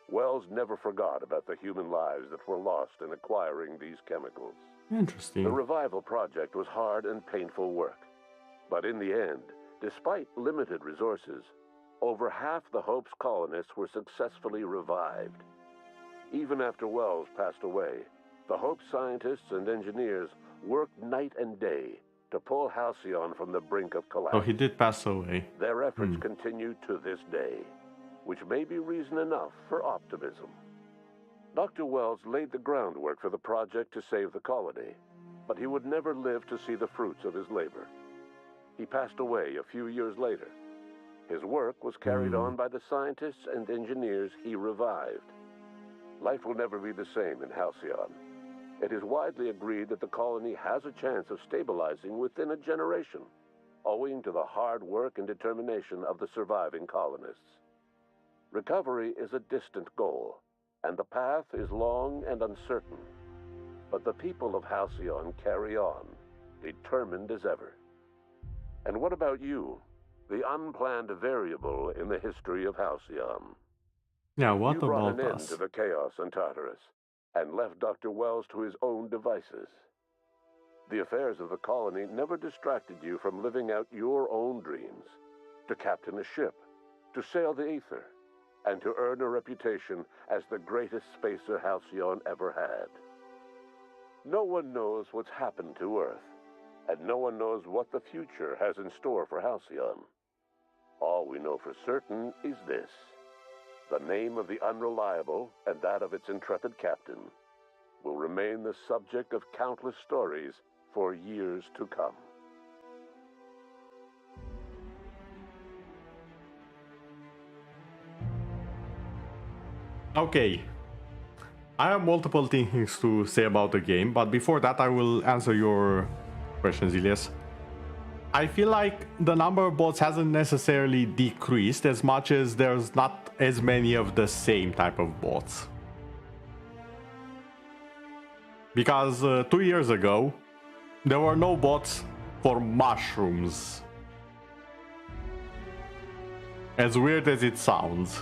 Wells never forgot about the human lives that were lost in acquiring these chemicals. Interesting. The revival project was hard and painful work, but in the end, despite limited resources, over half the Hope's colonists were successfully revived. Even after Wells passed away, the Hope scientists and engineers worked night and day to pull Halcyon from the brink of collapse. Oh, he did pass away. Their efforts continue to this day, which may be reason enough for optimism. Dr. Wells laid the groundwork for the project to save the colony, but he would never live to see the fruits of his labor. He passed away a few years later. His work was carried on by the scientists and engineers he revived. Life will never be the same in Halcyon. It is widely agreed that the colony has a chance of stabilizing within a generation, owing to the hard work and determination of the surviving colonists. Recovery is a distant goal, and the path is long and uncertain. But the people of Halcyon carry on, determined as ever. And what about you, the unplanned variable in the history of Halcyon? Yeah, what you brought about an end us? to the chaos on Tartarus, and left Dr. Wells to his own devices. The affairs of the colony never distracted you from living out your own dreams, to captain a ship, to sail the ether, and to earn a reputation as the greatest spacer Halcyon ever had. No one knows what's happened to Earth, and no one knows what the future has in store for Halcyon. All we know for certain is this: the name of the Unreliable and that of its intrepid captain will remain the subject of countless stories for years to come. Okay. I have multiple things to say about the game, but before that I will answer your questions, Ilias. I feel like the number of bots hasn't necessarily decreased as much as there's not as many of the same type of bots. Because 2 years ago, there were no bots for mushrooms. As weird as it sounds.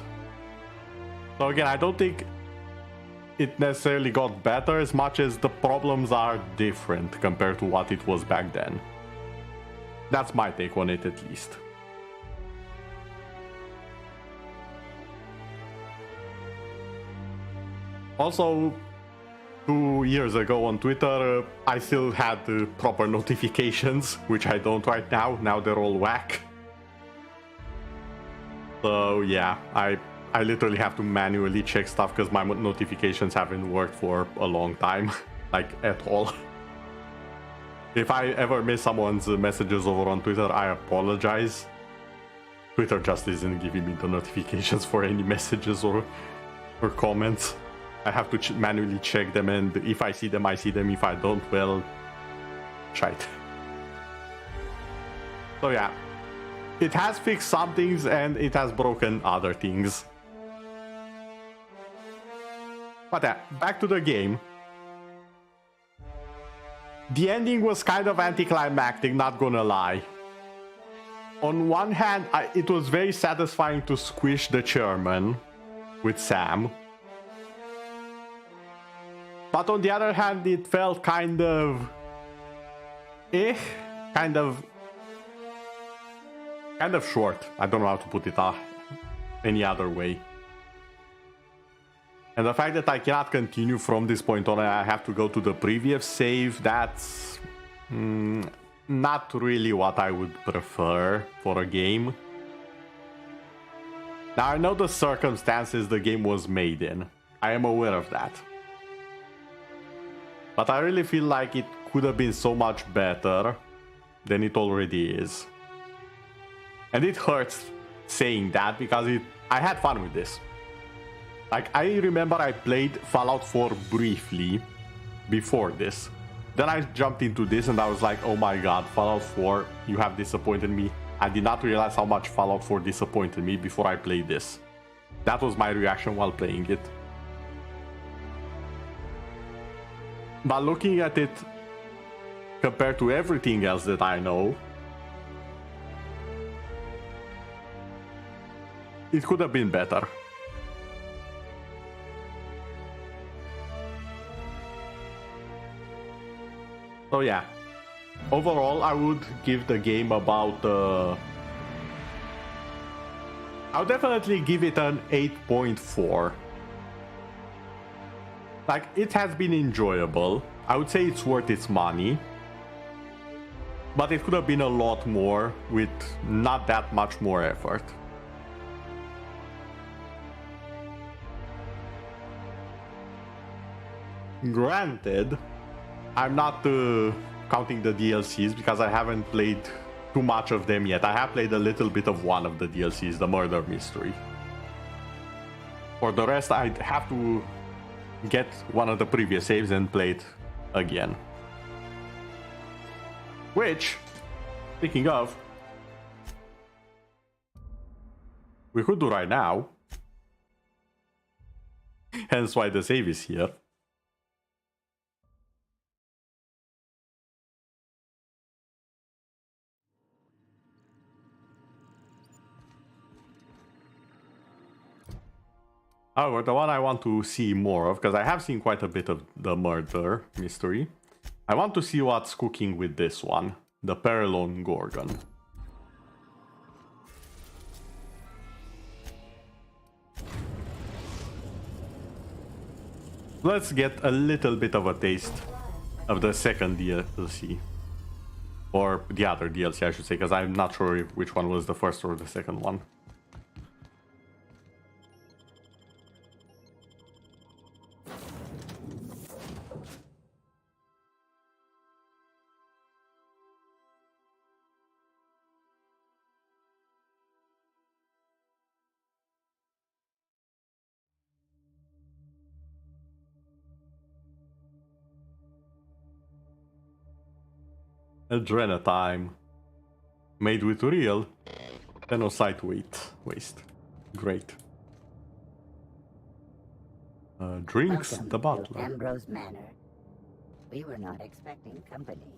So again, I don't think it necessarily got better as much as the problems are different compared to what it was back then. That's my take on it, at least. Also, 2 years ago on Twitter, I still had the proper notifications, which I don't right now. Now they're all whack. So yeah, I literally have to manually check stuff because my notifications haven't worked for a long time, like at all. If I ever miss someone's messages over on Twitter, I apologize. Twitter just isn't giving me the notifications for any messages or comments. I have to manually check them, and if I see them, I see them. If I don't, well, shite. So yeah, it has fixed some things and it has broken other things. But yeah, back to the game. The ending was kind of anticlimactic, not gonna lie. On one hand, it was very satisfying to squish the chairman with Sam. But on the other hand, it felt kind of... kind of short. I don't know how to put it any other way. And the fact that I cannot continue from this point on, I have to go to the previous save, that's not really what I would prefer for a game. Now, I know the circumstances the game was made in. I am aware of that. But I really feel like it could have been so much better than it already is. And it hurts saying that because I had fun with this. Like, I remember I played Fallout 4 briefly before this. Then I jumped into this and I was like, oh my god, Fallout 4, you have disappointed me. I did not realize how much Fallout 4 disappointed me before I played this. That was my reaction while playing it. But looking at it compared to everything else that I know, it could have been better. So yeah, overall I would give the game about... I would definitely give it an 8.4. Like, it has been enjoyable. I would say it's worth its money. But it could have been a lot more with not that much more effort. Granted, I'm not counting the DLCs because I haven't played too much of them yet. I have played a little bit of one of the DLCs, the Murder Mystery. For the rest, I'd have to get one of the previous saves and play it again. Which, speaking of, we could do right now. Hence why the save is here. However, the one I want to see more of, because I have seen quite a bit of the Murder Mystery, I want to see what's cooking with this one, the Perilon Gorgon. Let's get a little bit of a taste of the second DLC. Or the other DLC, I should say, because I'm not sure which one was the first or the second one. Adrenatime. Made with real Tenocyte waste. Great. Drinks Welcome the butler. to Ambrose Manor. We were not expecting company.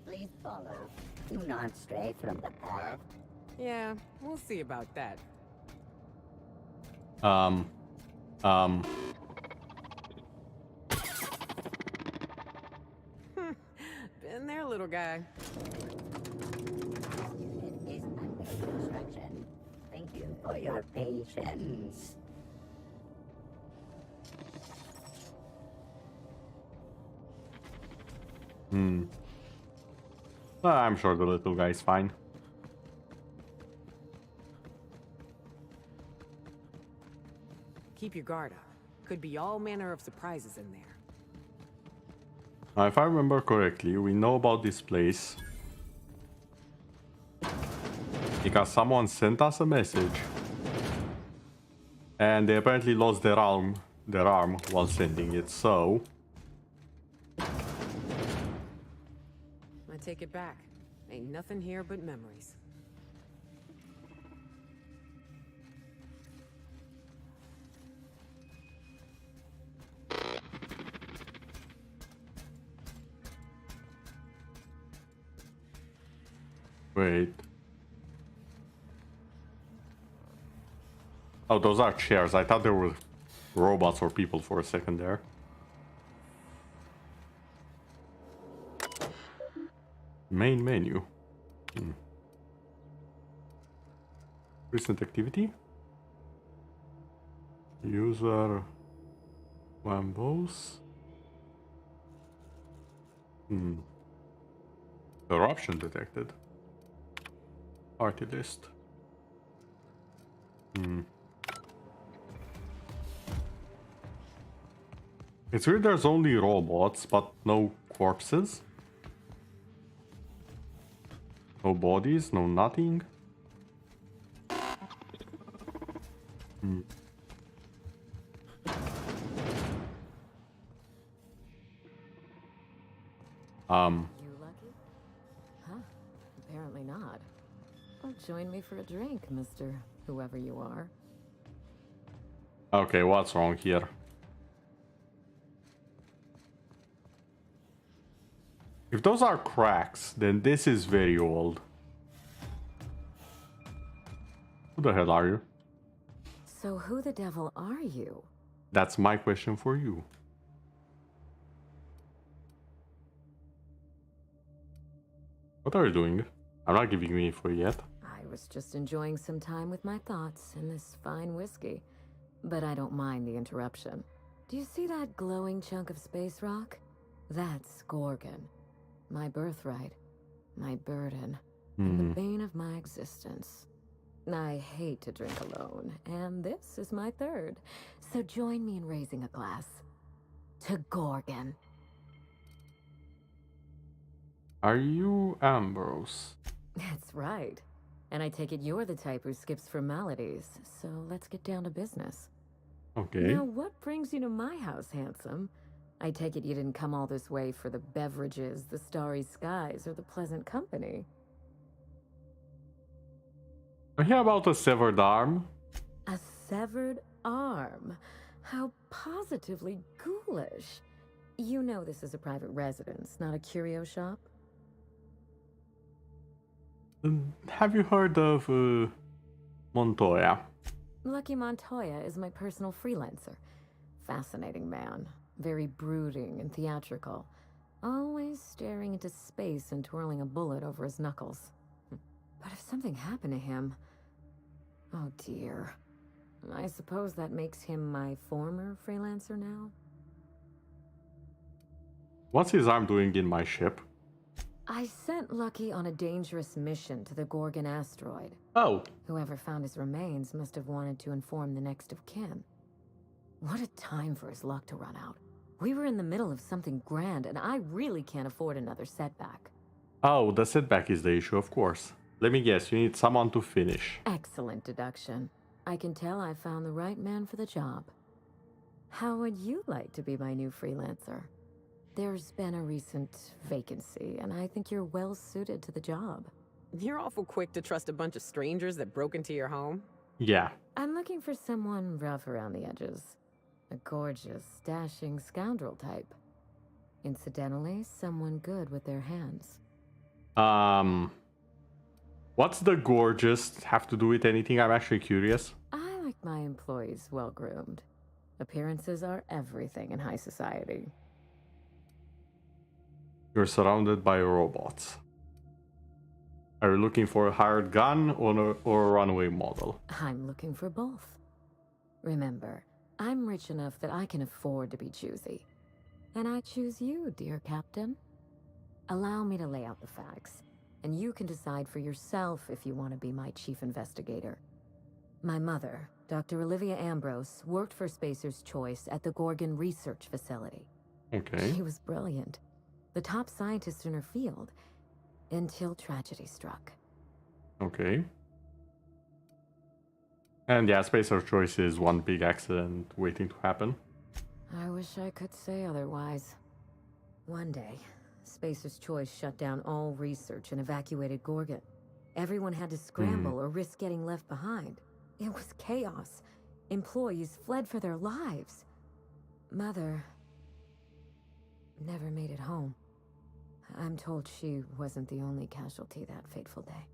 Please follow. Do not stray from the path. Yeah, we'll see about that. Been there, little guy. It is under construction. Thank you for your patience. I'm sure the little guy is fine. Keep your guard up. Could be all manner of surprises in there. Now, if I remember correctly, we know about this place because someone sent us a message, and they apparently lost their arm while sending it. So I take it back. Ain't nothing here but memories. Wait. Oh, those are chairs. I thought they were robots or people for a second there. Main menu. Recent activity. User Wambos. Corruption detected. Party list. It's weird there's only robots, but no corpses. No bodies, no nothing. You lucky? Huh? Apparently not. Well, join me for a drink, Mr. Whoever you are. Okay, what's wrong here? If those are cracks, then this is very old. Who the hell are you? So who the devil are you? That's my question for you. What are you doing? I'm not giving you info yet. I was just enjoying some time with my thoughts and this fine whiskey. But I don't mind the interruption. Do you see that glowing chunk of space rock? That's Gorgon. My birthright. My burden. And the bane of my existence. I hate to drink alone, and this is my third. So join me in raising a glass. To Gorgon. Are you Ambrose? That's right. And I take it you're the type who skips formalities, so let's get down to business. Okay. Now, what brings you to my house, handsome? I take it you didn't come all this way for the beverages, the starry skies, or the pleasant company. I hear about a severed arm. A severed arm? How positively ghoulish. You know this is a private residence, not a curio shop? Have you heard of Montoya? Lucky Montoya is my personal freelancer. Fascinating man. Very brooding and theatrical. Always staring into space and twirling a bullet over his knuckles. But if something happened to him... Oh dear. I suppose that makes him my former freelancer now? What's his arm doing in my ship? I sent Lucky on a dangerous mission to the Gorgon asteroid. Oh. Whoever found his remains must have wanted to inform the next of kin. What a time for his luck to run out. We were in the middle of something grand, and I really can't afford another setback. Oh, the setback is the issue, of course. Let me guess, you need someone to finish. Excellent deduction. I can tell I found the right man for the job. How would you like to be my new freelancer? There's been a recent vacancy, and I think you're well suited to the job. You're awful quick to trust a bunch of strangers that broke into your home. Yeah. I'm looking for someone rough around the edges. A gorgeous, dashing scoundrel type. Incidentally, someone good with their hands. What's the gorgeous have to do with anything? I'm actually curious. I like my employees well-groomed. Appearances are everything in high society. You're surrounded by robots. Are you looking for a hired gun or a runaway model? I'm looking for both. Remember, I'm rich enough that I can afford to be choosy. And I choose you, dear Captain. Allow me to lay out the facts, and you can decide for yourself if you want to be my chief investigator. My mother, Dr. Olivia Ambrose, worked for Spacer's Choice at the Gorgon Research Facility. Okay. She was brilliant, the top scientist in her field, until tragedy struck. Okay. And yeah, Spacer's Choice is one big accident waiting to happen. I wish I could say otherwise. One day, Spacer's Choice shut down all research and evacuated Gorgon. Everyone had to scramble or risk getting left behind. It was chaos. Employees fled for their lives. Mother never made it home. I'm told she wasn't the only casualty that fateful day.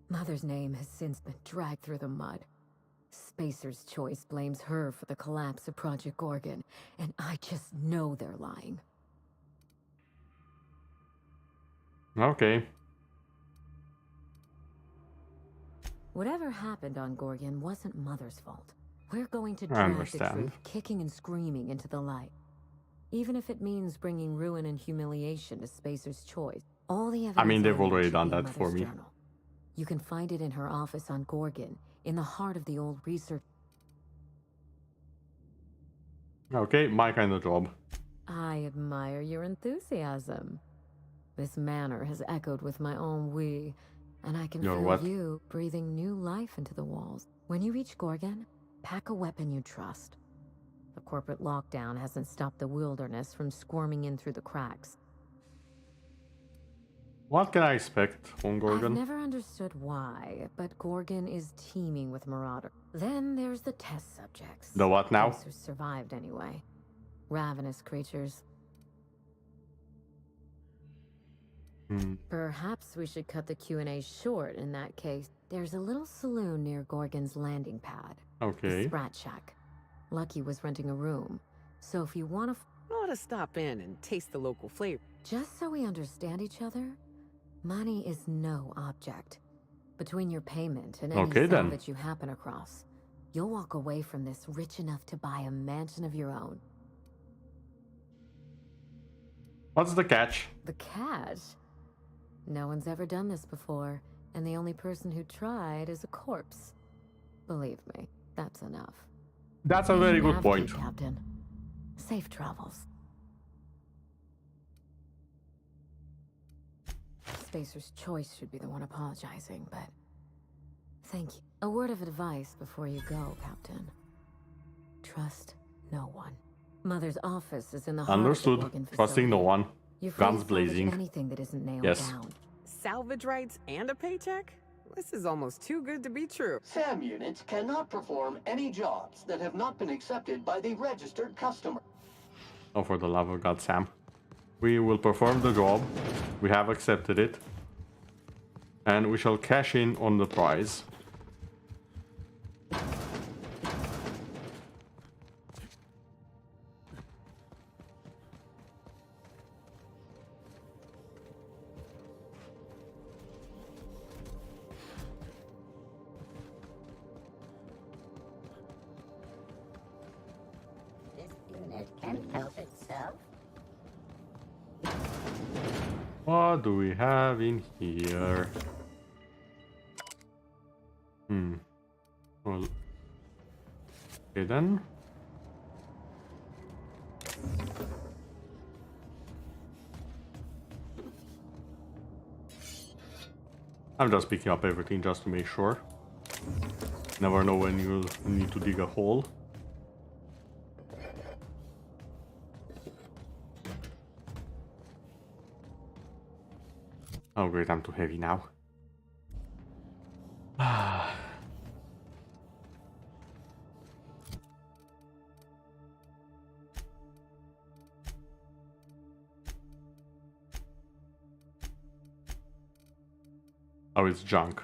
Mother's name has since been dragged through the mud. Spacer's Choice blames her for the collapse of Project Gorgon, and I just know they're lying. Okay. Whatever happened on Gorgon wasn't Mother's fault. We're going to drag the truth kicking and screaming into the light. Even if it means bringing ruin and humiliation to Spacer's Choice. All the evidence. I mean, they've already done that for me. Journal. You can find it in her office on Gorgon, in the heart of the old research. Okay, my kind of job. I admire your enthusiasm. This manor has echoed with my ennui, and I can feel you breathing new life into the walls. When you reach Gorgon, pack a weapon you trust. The corporate lockdown hasn't stopped the wilderness from squirming in through the cracks. What can I expect on Gorgon? I've never understood why, but Gorgon is teeming with marauders. Then there's the test subjects. The what now? Those who survived anyway. Ravenous creatures. Perhaps we should cut the Q&A short in that case. There's a little saloon near Gorgon's landing pad. Okay. The Sprat Shack. Lucky was renting a room, so if you want to... ought to stop in and taste the local flavor. Just so we understand each other, money is no object. Between your payment and any sale that you happen across, you'll walk away from this rich enough to buy a mansion of your own. What's the catch? The catch? No one's ever done this before, and the only person who tried is a corpse. Believe me, that's enough. That's a very good point. Captain. Safe travels. Spacer's Choice should be the one apologizing, but... Thank you. A word of advice before you go, Captain. Trust no one. Mother's office is in the heart Understood. of the Gorgon Trusting no one. Guns blazing. Anything that isn't nailed down. Salvage rights and a paycheck? This is almost too good to be true. SAM units cannot perform any jobs that have not been accepted by the registered customer. Oh, for the love of God, Sam. We will perform the job. We have accepted it. And we shall cash in on the prize. What do we have in here? Well, okay then. I'm just picking up everything just to make sure. Never know when you'll need to dig a hole. Oh great, I'm too heavy now. Oh, it's junk.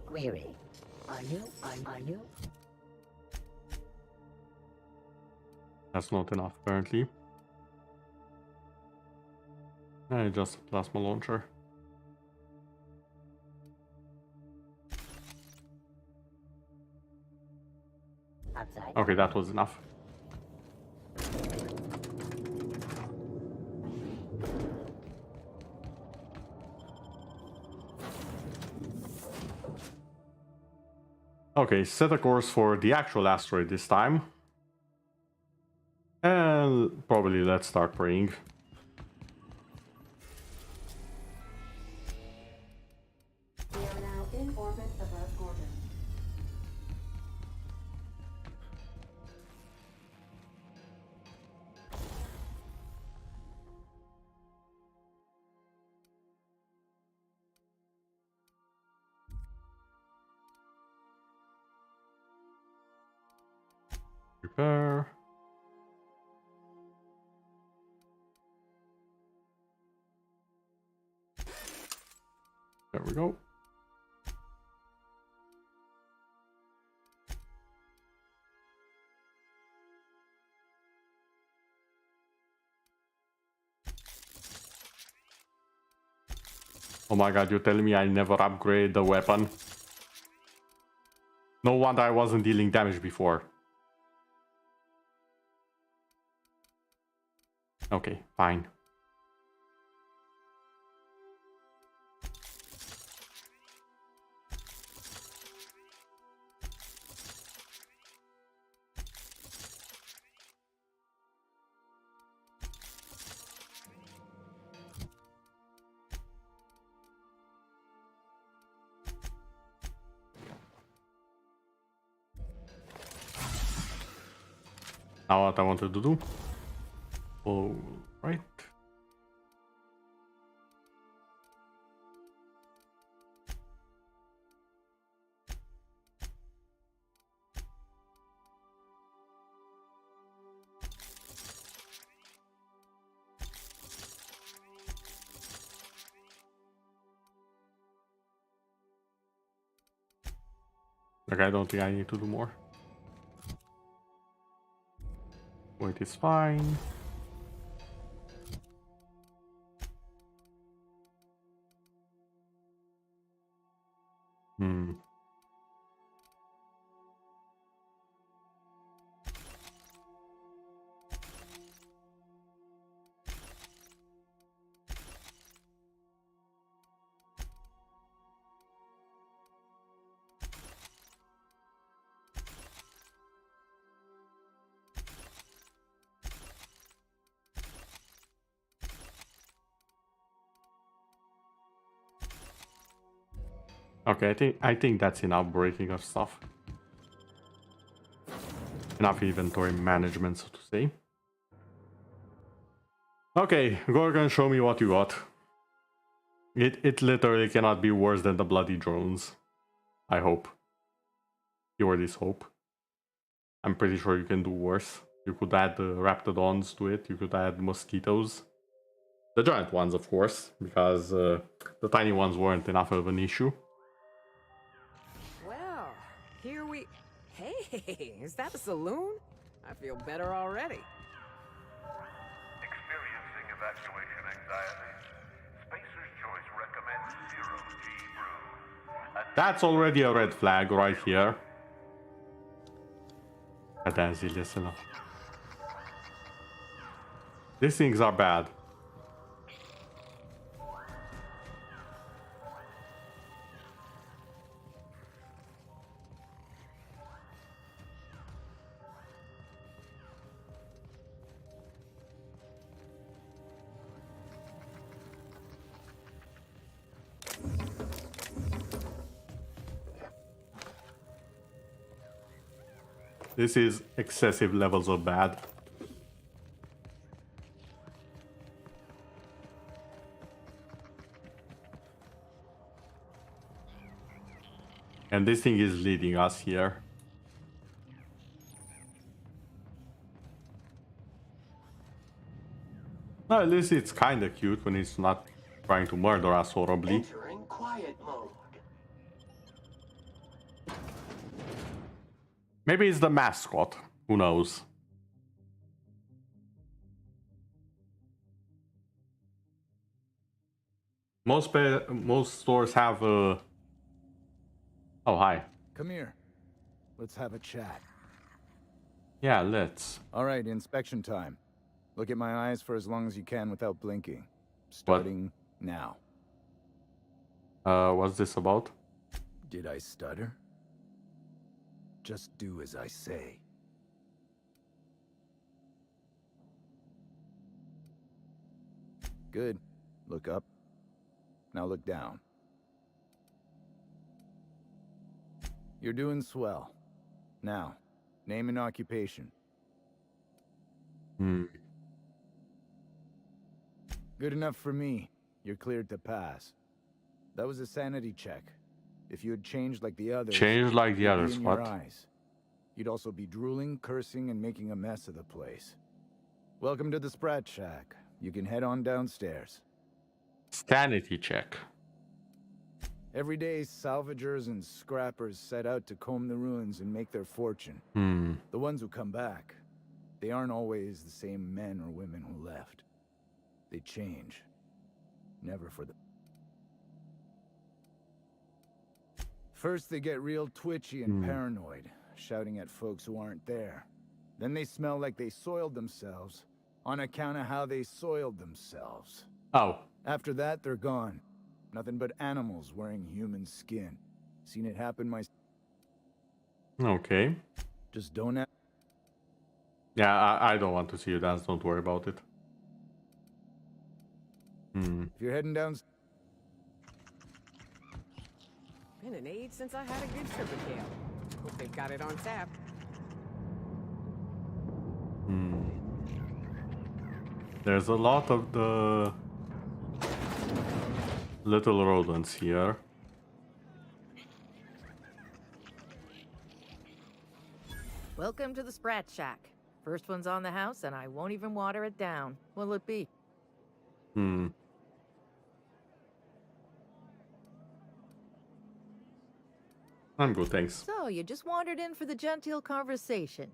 Query. Are you? That's not enough, apparently. Just a plasma launcher. Outside. Okay, that was enough. Okay, set a course for the actual asteroid this time. Probably let's start praying. We are now in orbit above Gorgon. Prepare. There we go. Oh my god, you're telling me I never upgrade the weapon? No wonder I wasn't dealing damage before. Okay, fine. Now what I wanted to do. All right. Okay, I don't think I need to do more. Wait, it's fine. Okay, I think that's enough breaking of stuff. Enough inventory management, so to say. Okay, Gorgon, show me what you got. It literally cannot be worse than the bloody drones. I hope. You or this hope. I'm pretty sure you can do worse. You could add the raptidons to it. You could add mosquitoes. The giant ones, of course, because the tiny ones weren't enough of an issue. Well, here we... Hey, is that a saloon? I feel better already. Experiencing evacuation anxiety? Spacer's Choice recommends Zero G Brew. That's already a red flag right here. These things are bad. This is excessive levels of bad. And this thing is leading us here. No, at least it's kinda cute when it's not trying to murder us horribly. Entering quiet mode. Maybe it's the mascot. Who knows? Most stores have a... Oh, hi. Come here. Let's have a chat. Yeah, let's. All right, inspection time. Look at my eyes for as long as you can without blinking. Starting now. What's this about? Did I stutter? Just do as I say. Good. Look up. Now look down. You're doing swell. Now, name and occupation. Good enough for me. You're cleared to pass. That was a sanity check. If you had changed like the others... Changed like the it'd be others, in what? your eyes. You'd also be drooling, cursing, and making a mess of the place. Welcome to the Sprat Shack. You can head on downstairs. Sanity check. Every day, salvagers and scrappers set out to comb the ruins and make their fortune. The ones who come back, they aren't always the same men or women who left. They change. Never for the... First, they get real twitchy and paranoid, shouting at folks who aren't there. Then they smell like they soiled themselves, on account of how they soiled themselves. Oh. After that, they're gone. Nothing but animals wearing human skin. Seen it happen myself. Okay. Just don't... Yeah, I don't want to see you dance. Don't worry about it. If you're heading down... Been an age since I had a good Trippingale. Hope they've got it on tap. There's a lot of the little rodents here. Welcome to the Sprat Shack. First one's on the house, and I won't even water it down. What'll it be? I'm good, thanks. So, you just wandered in for the genteel conversation.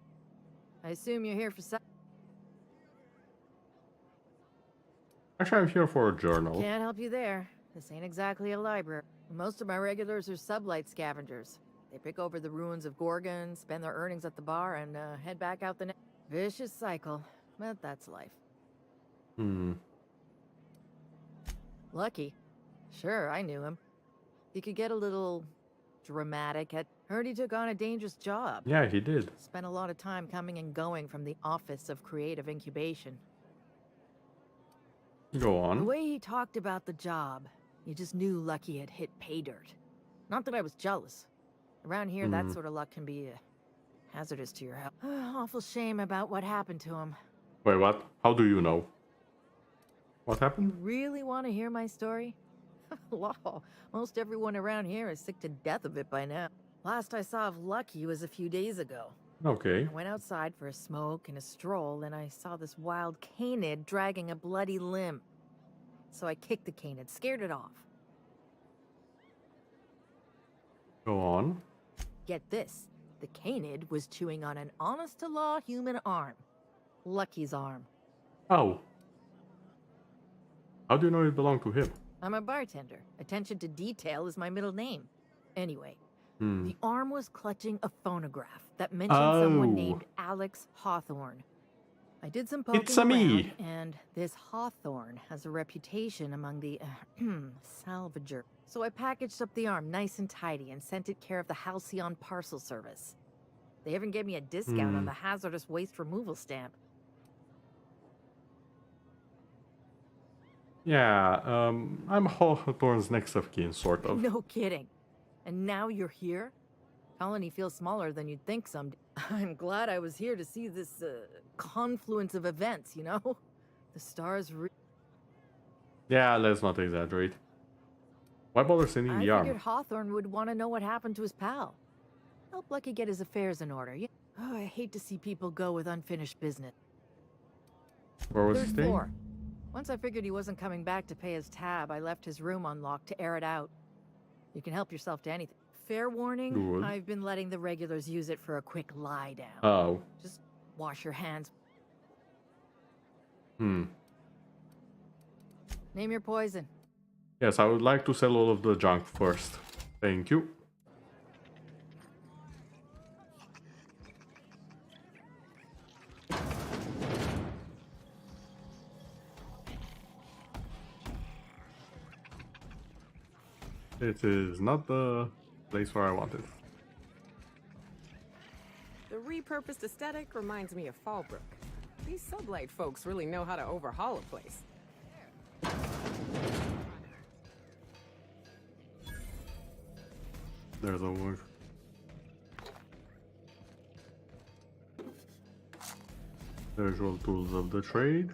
I assume you're here for some... Actually, I'm here for a journal. Can't help you there. This ain't exactly a library. Most of my regulars are sublight scavengers. They pick over the ruins of Gorgon, spend their earnings at the bar, and head back out the vicious cycle. But that's life. Lucky. Sure, I knew him. He could get a little dramatic. Heard he took on a dangerous job. Yeah, he did. Spent a lot of time coming and going from the Office of Creative Incubation. Go on. The way he talked about the job, you just knew Lucky had hit pay dirt. Not that I was jealous. Around here, that sort of luck can be hazardous to your health. Awful shame about what happened to him. Wait, what? How do you know? What happened? You really want to hear my story? Law, most everyone around here is sick to death of it by now. Last I saw of Lucky was a few days ago. Okay. I went outside for a smoke and a stroll, and I saw this wild canid dragging a bloody limb. So I kicked the canid, scared it off. Go on. Get this, the canid was chewing on an honest-to-law human arm. Lucky's arm. Oh. How do you know it belonged to him? I'm a bartender. Attention to detail is my middle name. Anyway, the arm was clutching a phonograph that mentioned someone named Alex Hawthorne. I did some poking around, and this Hawthorne has a reputation among the salvager. So I packaged up the arm nice and tidy and sent it care of the Halcyon Parcel Service. They even gave me a discount on the hazardous waste removal stamp. Yeah, I'm Hawthorne's next of kin, sort of. No kidding. And now you're here? Colony feels smaller than you'd think someday. I'm glad I was here to see this confluence of events, you know? The stars Yeah, let's not exaggerate. Why bother sending the I arm? figured Hawthorne would want to know what happened to his pal. Help Lucky get his affairs in order. Oh, I hate to see people go with unfinished business. Where was he Third staying? floor. Once I figured he wasn't coming back to pay his tab, I left his room unlocked to air it out. You can help yourself to anything. Fair warning, Good. I've been letting the regulars use it for a quick lie down. Oh. Just wash your hands. Name your poison. Yes, I would like to sell all of the junk first. Thank you. It is not the place where I wanted. The repurposed aesthetic reminds me of Fallbrook. These sublight folks really know how to overhaul a place. There's a work. The usual tools of the trade.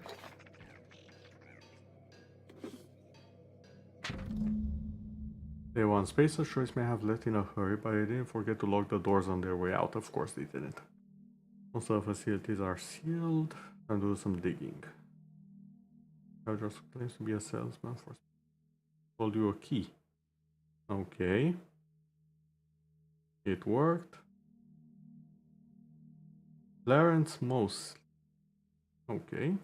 They want Spacer's Choice may have left in a hurry, but they didn't forget to lock the doors on their way out. Of course they didn't. Most of the facilities are sealed. And do some digging. Just claims to be a salesman for. Told you a key. Okay. It worked. Clarence Moss. Okay.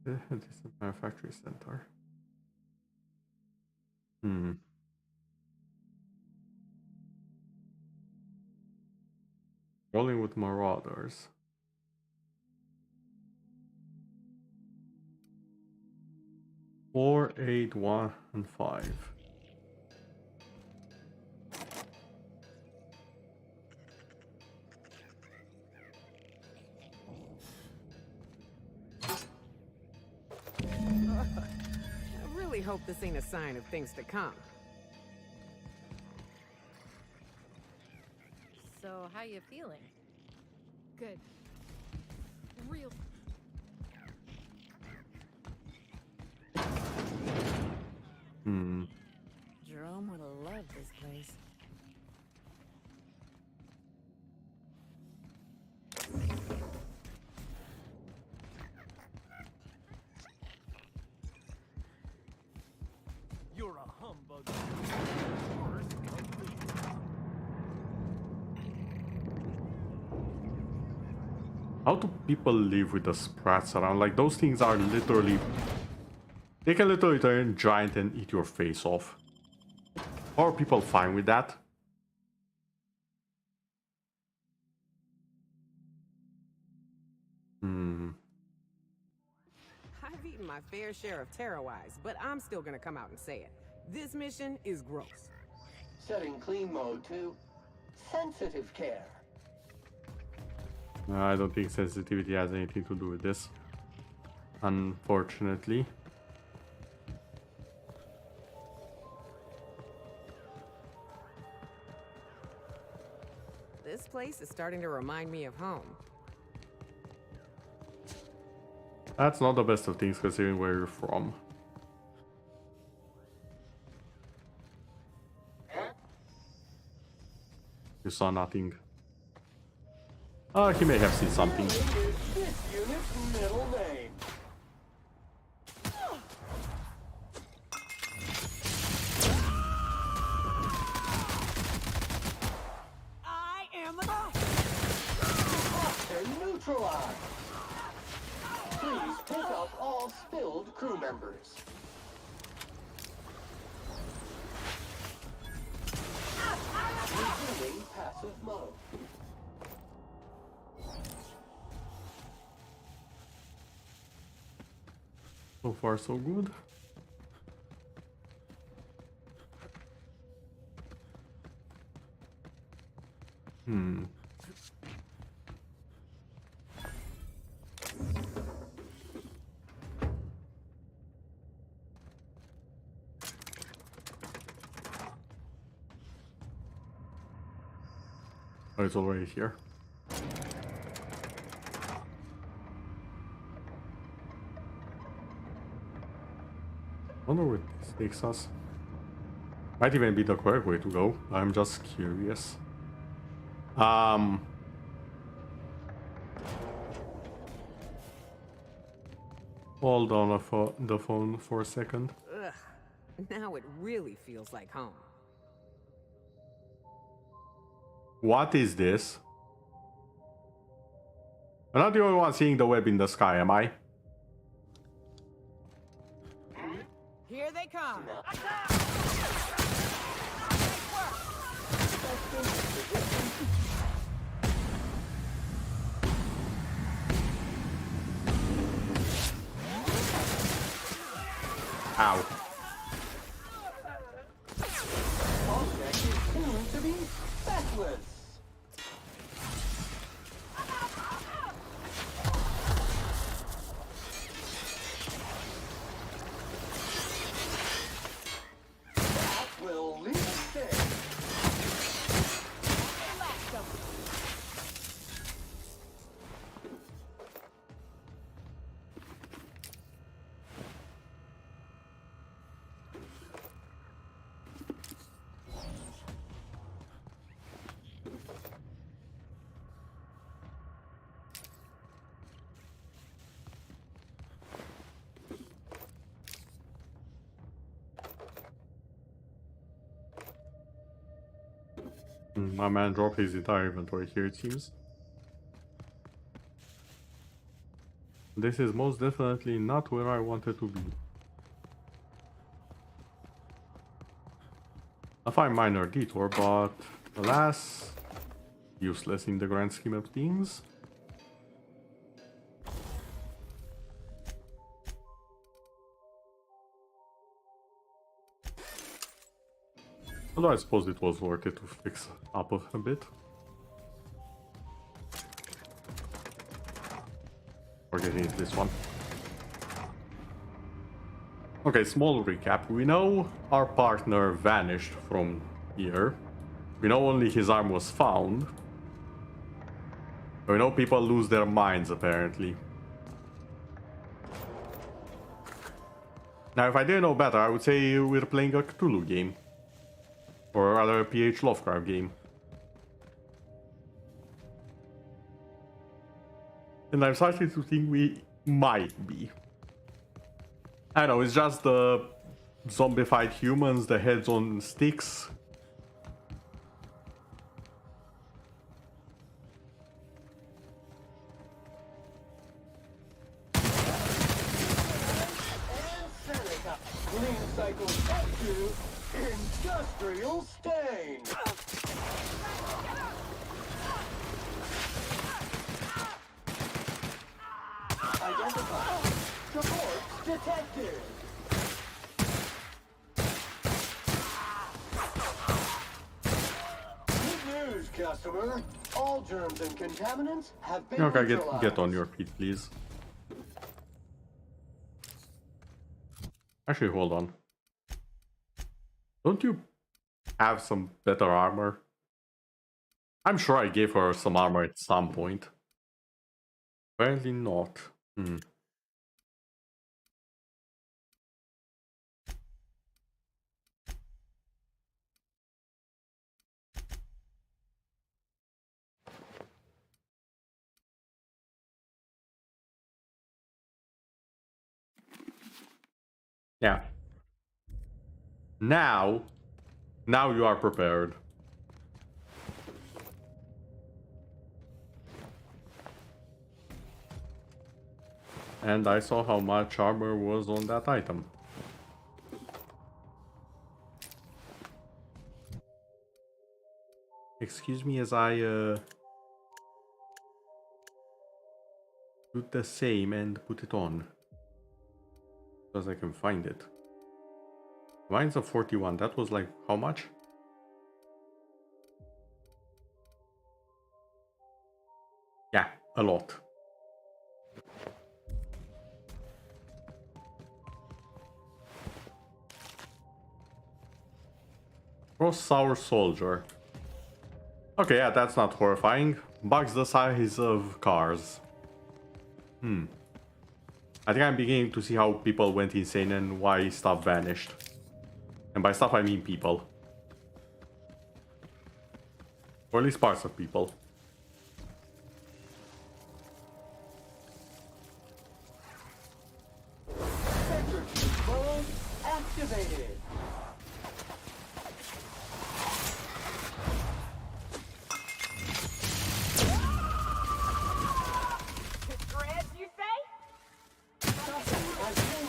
This is a manufacturing center. Rolling with Marauders. 4, 8, 1, and 5. I really hope this ain't a sign of things to come. So, how you feeling? Good. Real. Jerome would have loved this place. You're a humbug. How do people live with the sprats around? Like, those things are literally... They can literally turn giant and eat your face off. Are people fine with that? I've eaten my fair share of Terrorize, but I'm still gonna come out and say it. This mission is gross. Setting clean mode to sensitive care. I don't think sensitivity has anything to do with this. Unfortunately. This place is starting to remind me of home. That's not the best of things considering where you're from. You saw nothing. He may have seen something. This unit's middle name. I am the... Cluster neutralized. Please pick up all spilled crew members. Resuming passive mode. So far, so good. Oh, it's already here. I wonder where this takes us. Might even be the correct way to go. I'm just curious. Hold on the phone for a second. Ugh. Now it really feels like home. What is this? I'm not the only one seeing the web in the sky, am I? Here they come. Ow. Object is tuned to be specialist. That will leave My man dropped his entire inventory here, it seems. This is most definitely not where I wanted to be. A fine minor detour, but alas, useless in the grand scheme of things. Although I suppose it was worth it to fix up a bit. We're getting into this one. Okay, small recap. We know our partner vanished from here. We know only his arm was found. We know people lose their minds, apparently. Now, if I didn't know better, I would say we're playing a Cthulhu game. Or rather, a P.H. Lovecraft game. And I'm starting to think we might be. I know, it's just the zombified humans, the heads on sticks. Clean cycle up to industrial stain. Identify. Support detected. Good news, customer. All germs and contaminants have been Okay, neutralized. get on your feet, please. Actually, hold on. Don't you have some better armor? I'm sure I gave her some armor at some point. Apparently not. Yeah. Now you are prepared. And I saw how much armor was on that item. Excuse me as I do the same and put it on. Because I can find it. Mine's a 41. That was like how much? Yeah, a lot. Cross Sour Soldier. Okay, yeah, that's not horrifying. Bugs the size of cars. I think I'm beginning to see how people went insane and why stuff vanished. And by stuff I mean people. Or at least parts of people. Sector control activated.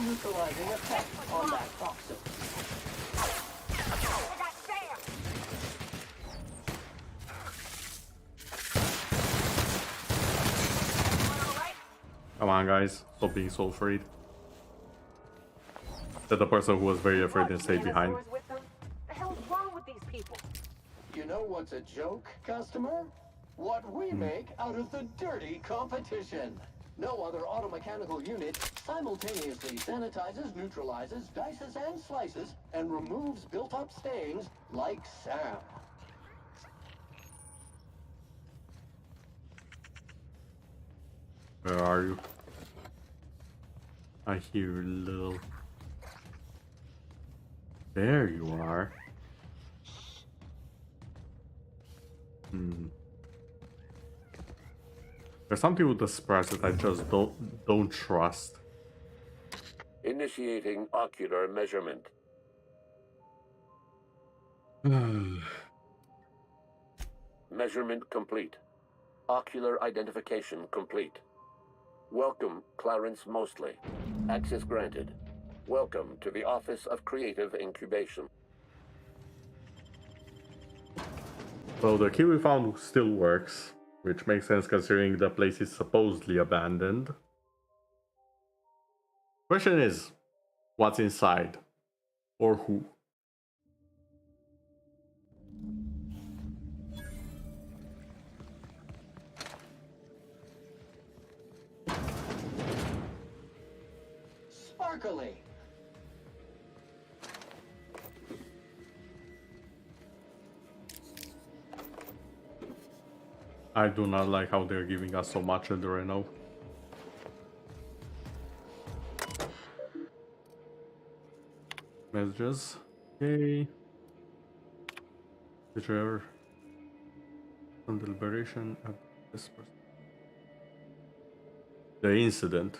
Neutralizing effect on that toxin. I got Sam! Come on, guys. Stop being so afraid. Said the person who was very afraid and stayed behind. What the hell's wrong with these people? You know what's a joke, customer? What we make out of the dirty competition. No other automechanical unit simultaneously sanitizes, neutralizes, dices, and slices, and removes built-up stains like Sam. Where are you? I hear you, little. There you are. There's something with the spreads that I just don't trust. Initiating ocular measurement. Measurement complete. Ocular identification complete. Welcome, Clarence Mostly. Access granted. Welcome to the Office of Creative Incubation. So the key we found still works, which makes sense considering the place is supposedly abandoned. Question is, what's inside? Or who? Sparkly. I do not like how they're giving us so much Adreno. Messages. Okay. Did you ever some deliberation at this person? The incident.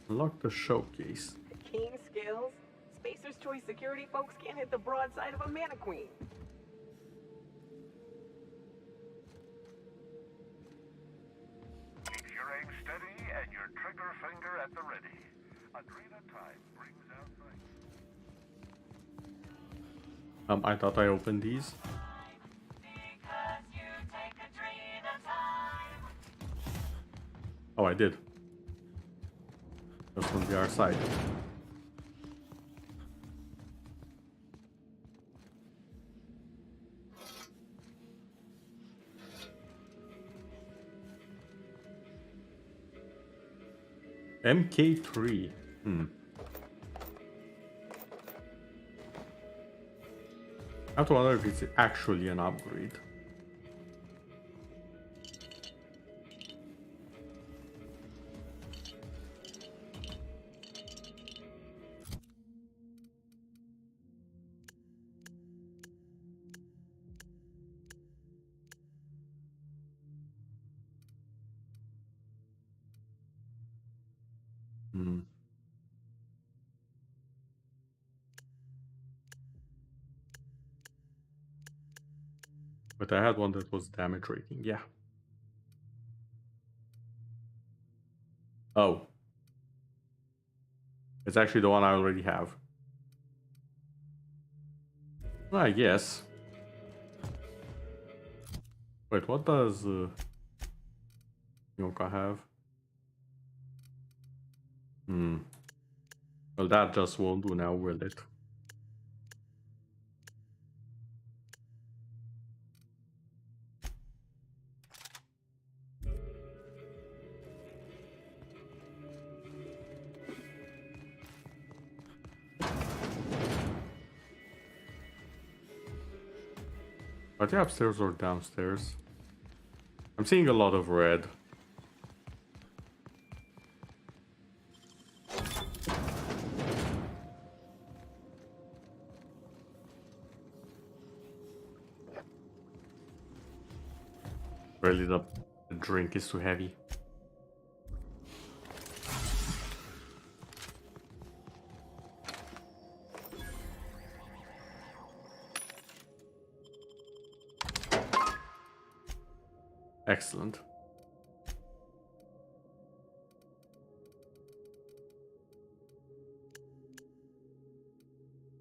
Unlock the showcase. Keen skills? Spacer's Choice security folks can't hit the broadside of a mannequin. Keep your aim steady and your trigger finger at the ready. Adrena time brings out things. I thought I opened these. Oh, I did. That's on the other side. MK3. I have to wonder if it's actually an upgrade. But I had one that was damage rating, yeah. Oh. It's actually the one I already have. I guess. Wait, what does Yoka have? Well, that just won't do now, will it? Are they upstairs or downstairs? I'm seeing a lot of red. Really, the drink is too heavy. Excellent.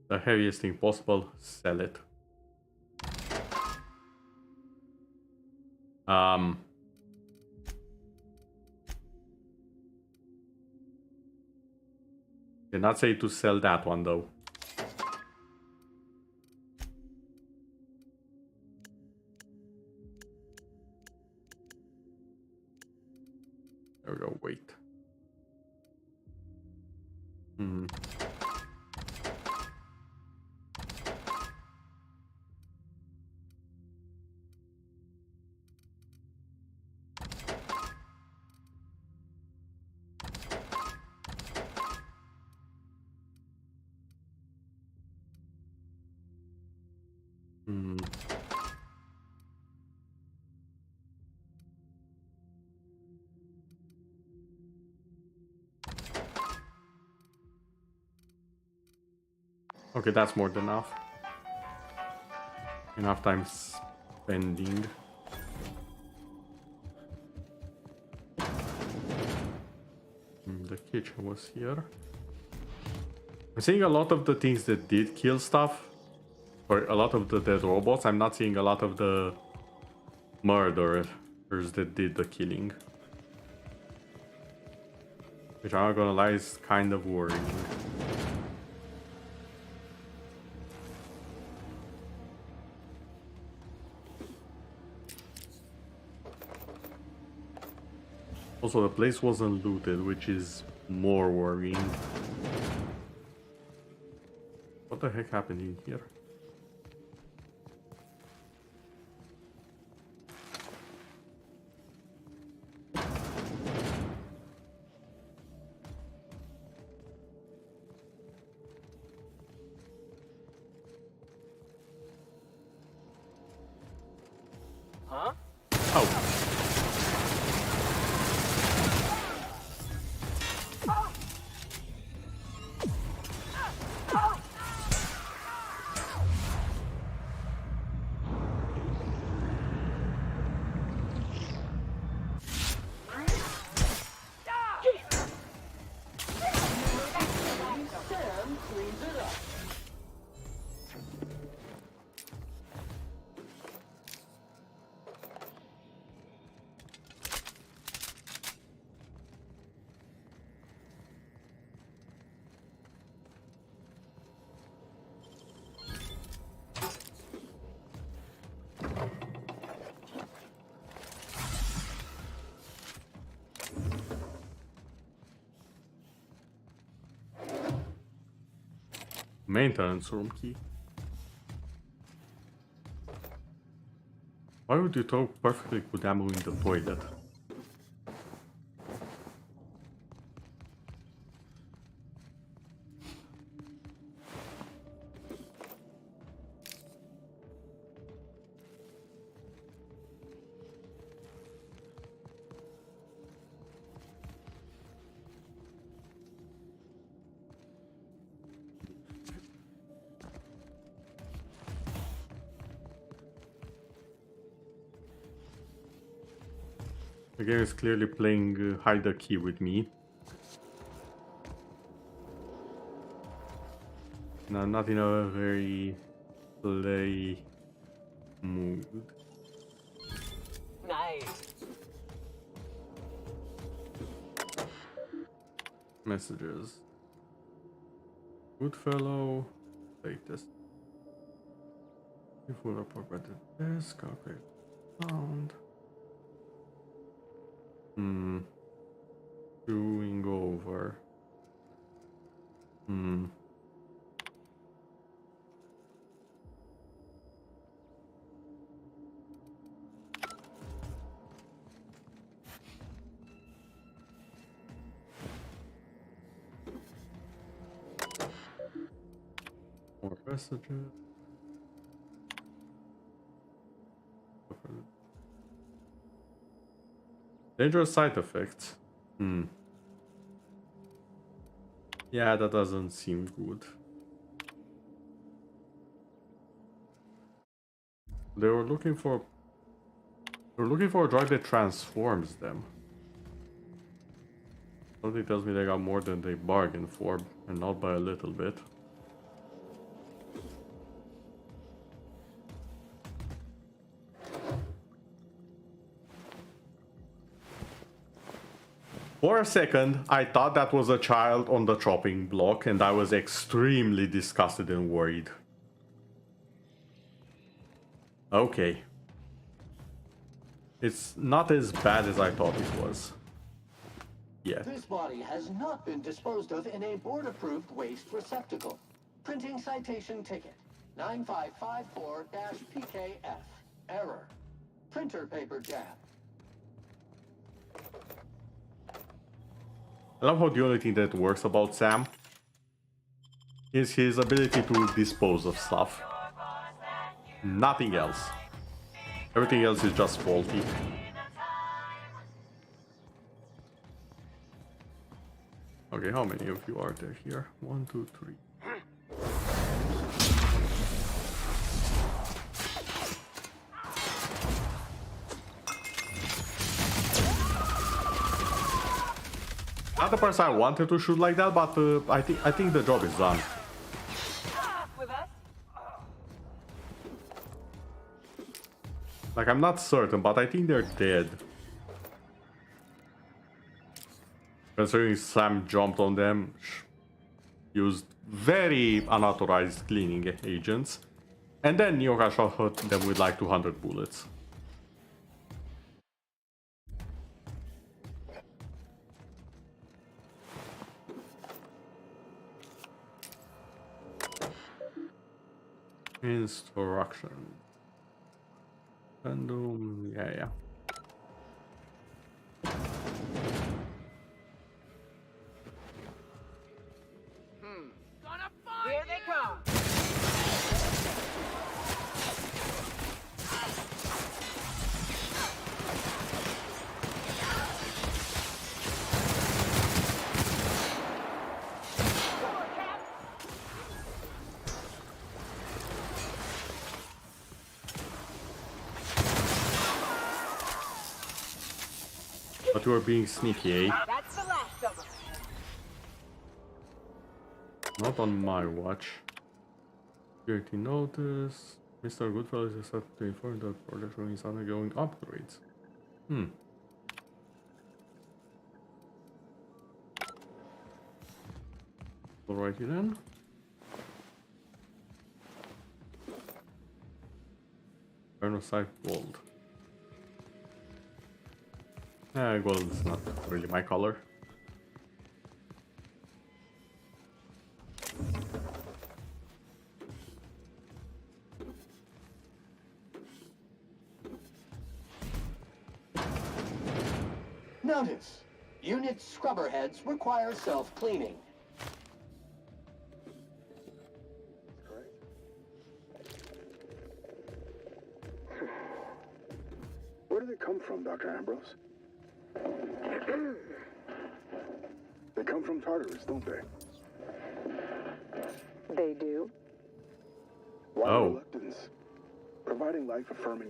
The heaviest thing possible, sell it. Did not say to sell that one though. There we go, wait. Okay, that's more than enough. Enough time spending. The kitchen was here. I'm seeing a lot of the things that did kill stuff, or a lot of the dead robots. I'm not seeing a lot of the murderers that did the killing. Which I'm not gonna lie is kind of worrying. Also, the place wasn't looted, which is more worrying. What the heck happened in here? Huh? Oh. Sam cleans it up. Maintenance room key. Why would you throw perfectly good ammo in the toilet? The game is clearly playing hide the key with me. And I'm not in a very play mood. Nice. Messages. Goodfellow. Latest. Full report by the desk. Okay. Found. Doing over. More messages. Dangerous side effects. Yeah, that doesn't seem good. They were looking for a drug that transforms them. Something tells me they got more than they bargained for, and not by a little bit. For a second, I thought that was a child on the chopping block, and I was extremely disgusted and worried. Okay. It's not as bad as I thought it was. Yeah. This body has not been disposed of in a board-approved waste receptacle. Printing citation ticket 9554-PKF. Error. Printer paper jam. I love how the only thing that works about Sam is his ability to dispose of stuff. Nothing else. Everything else is just faulty. Okay, how many of you are there here? 1, 2, 3. Not the person I wanted to shoot like that, but I think the job is done. Like, I'm not certain, but I think they're dead. Considering Sam jumped on them, used very unauthorized cleaning agents, and then Nyoka shot them with like 200 bullets. Instruction. Random, yeah. Here they come. But you are being sneaky, eh? That's the last of them. Not on my watch. Security notice. Mr. Goodfellas is set to inform that project room is undergoing upgrades. Alrighty then. Sight gold. Gold is not really my color. Notice, unit scrubber heads require self-cleaning. Where do they come from, Dr. Ambrose? They come from Tartarus, don't they? They do. Why reluctance? Providing life-affirming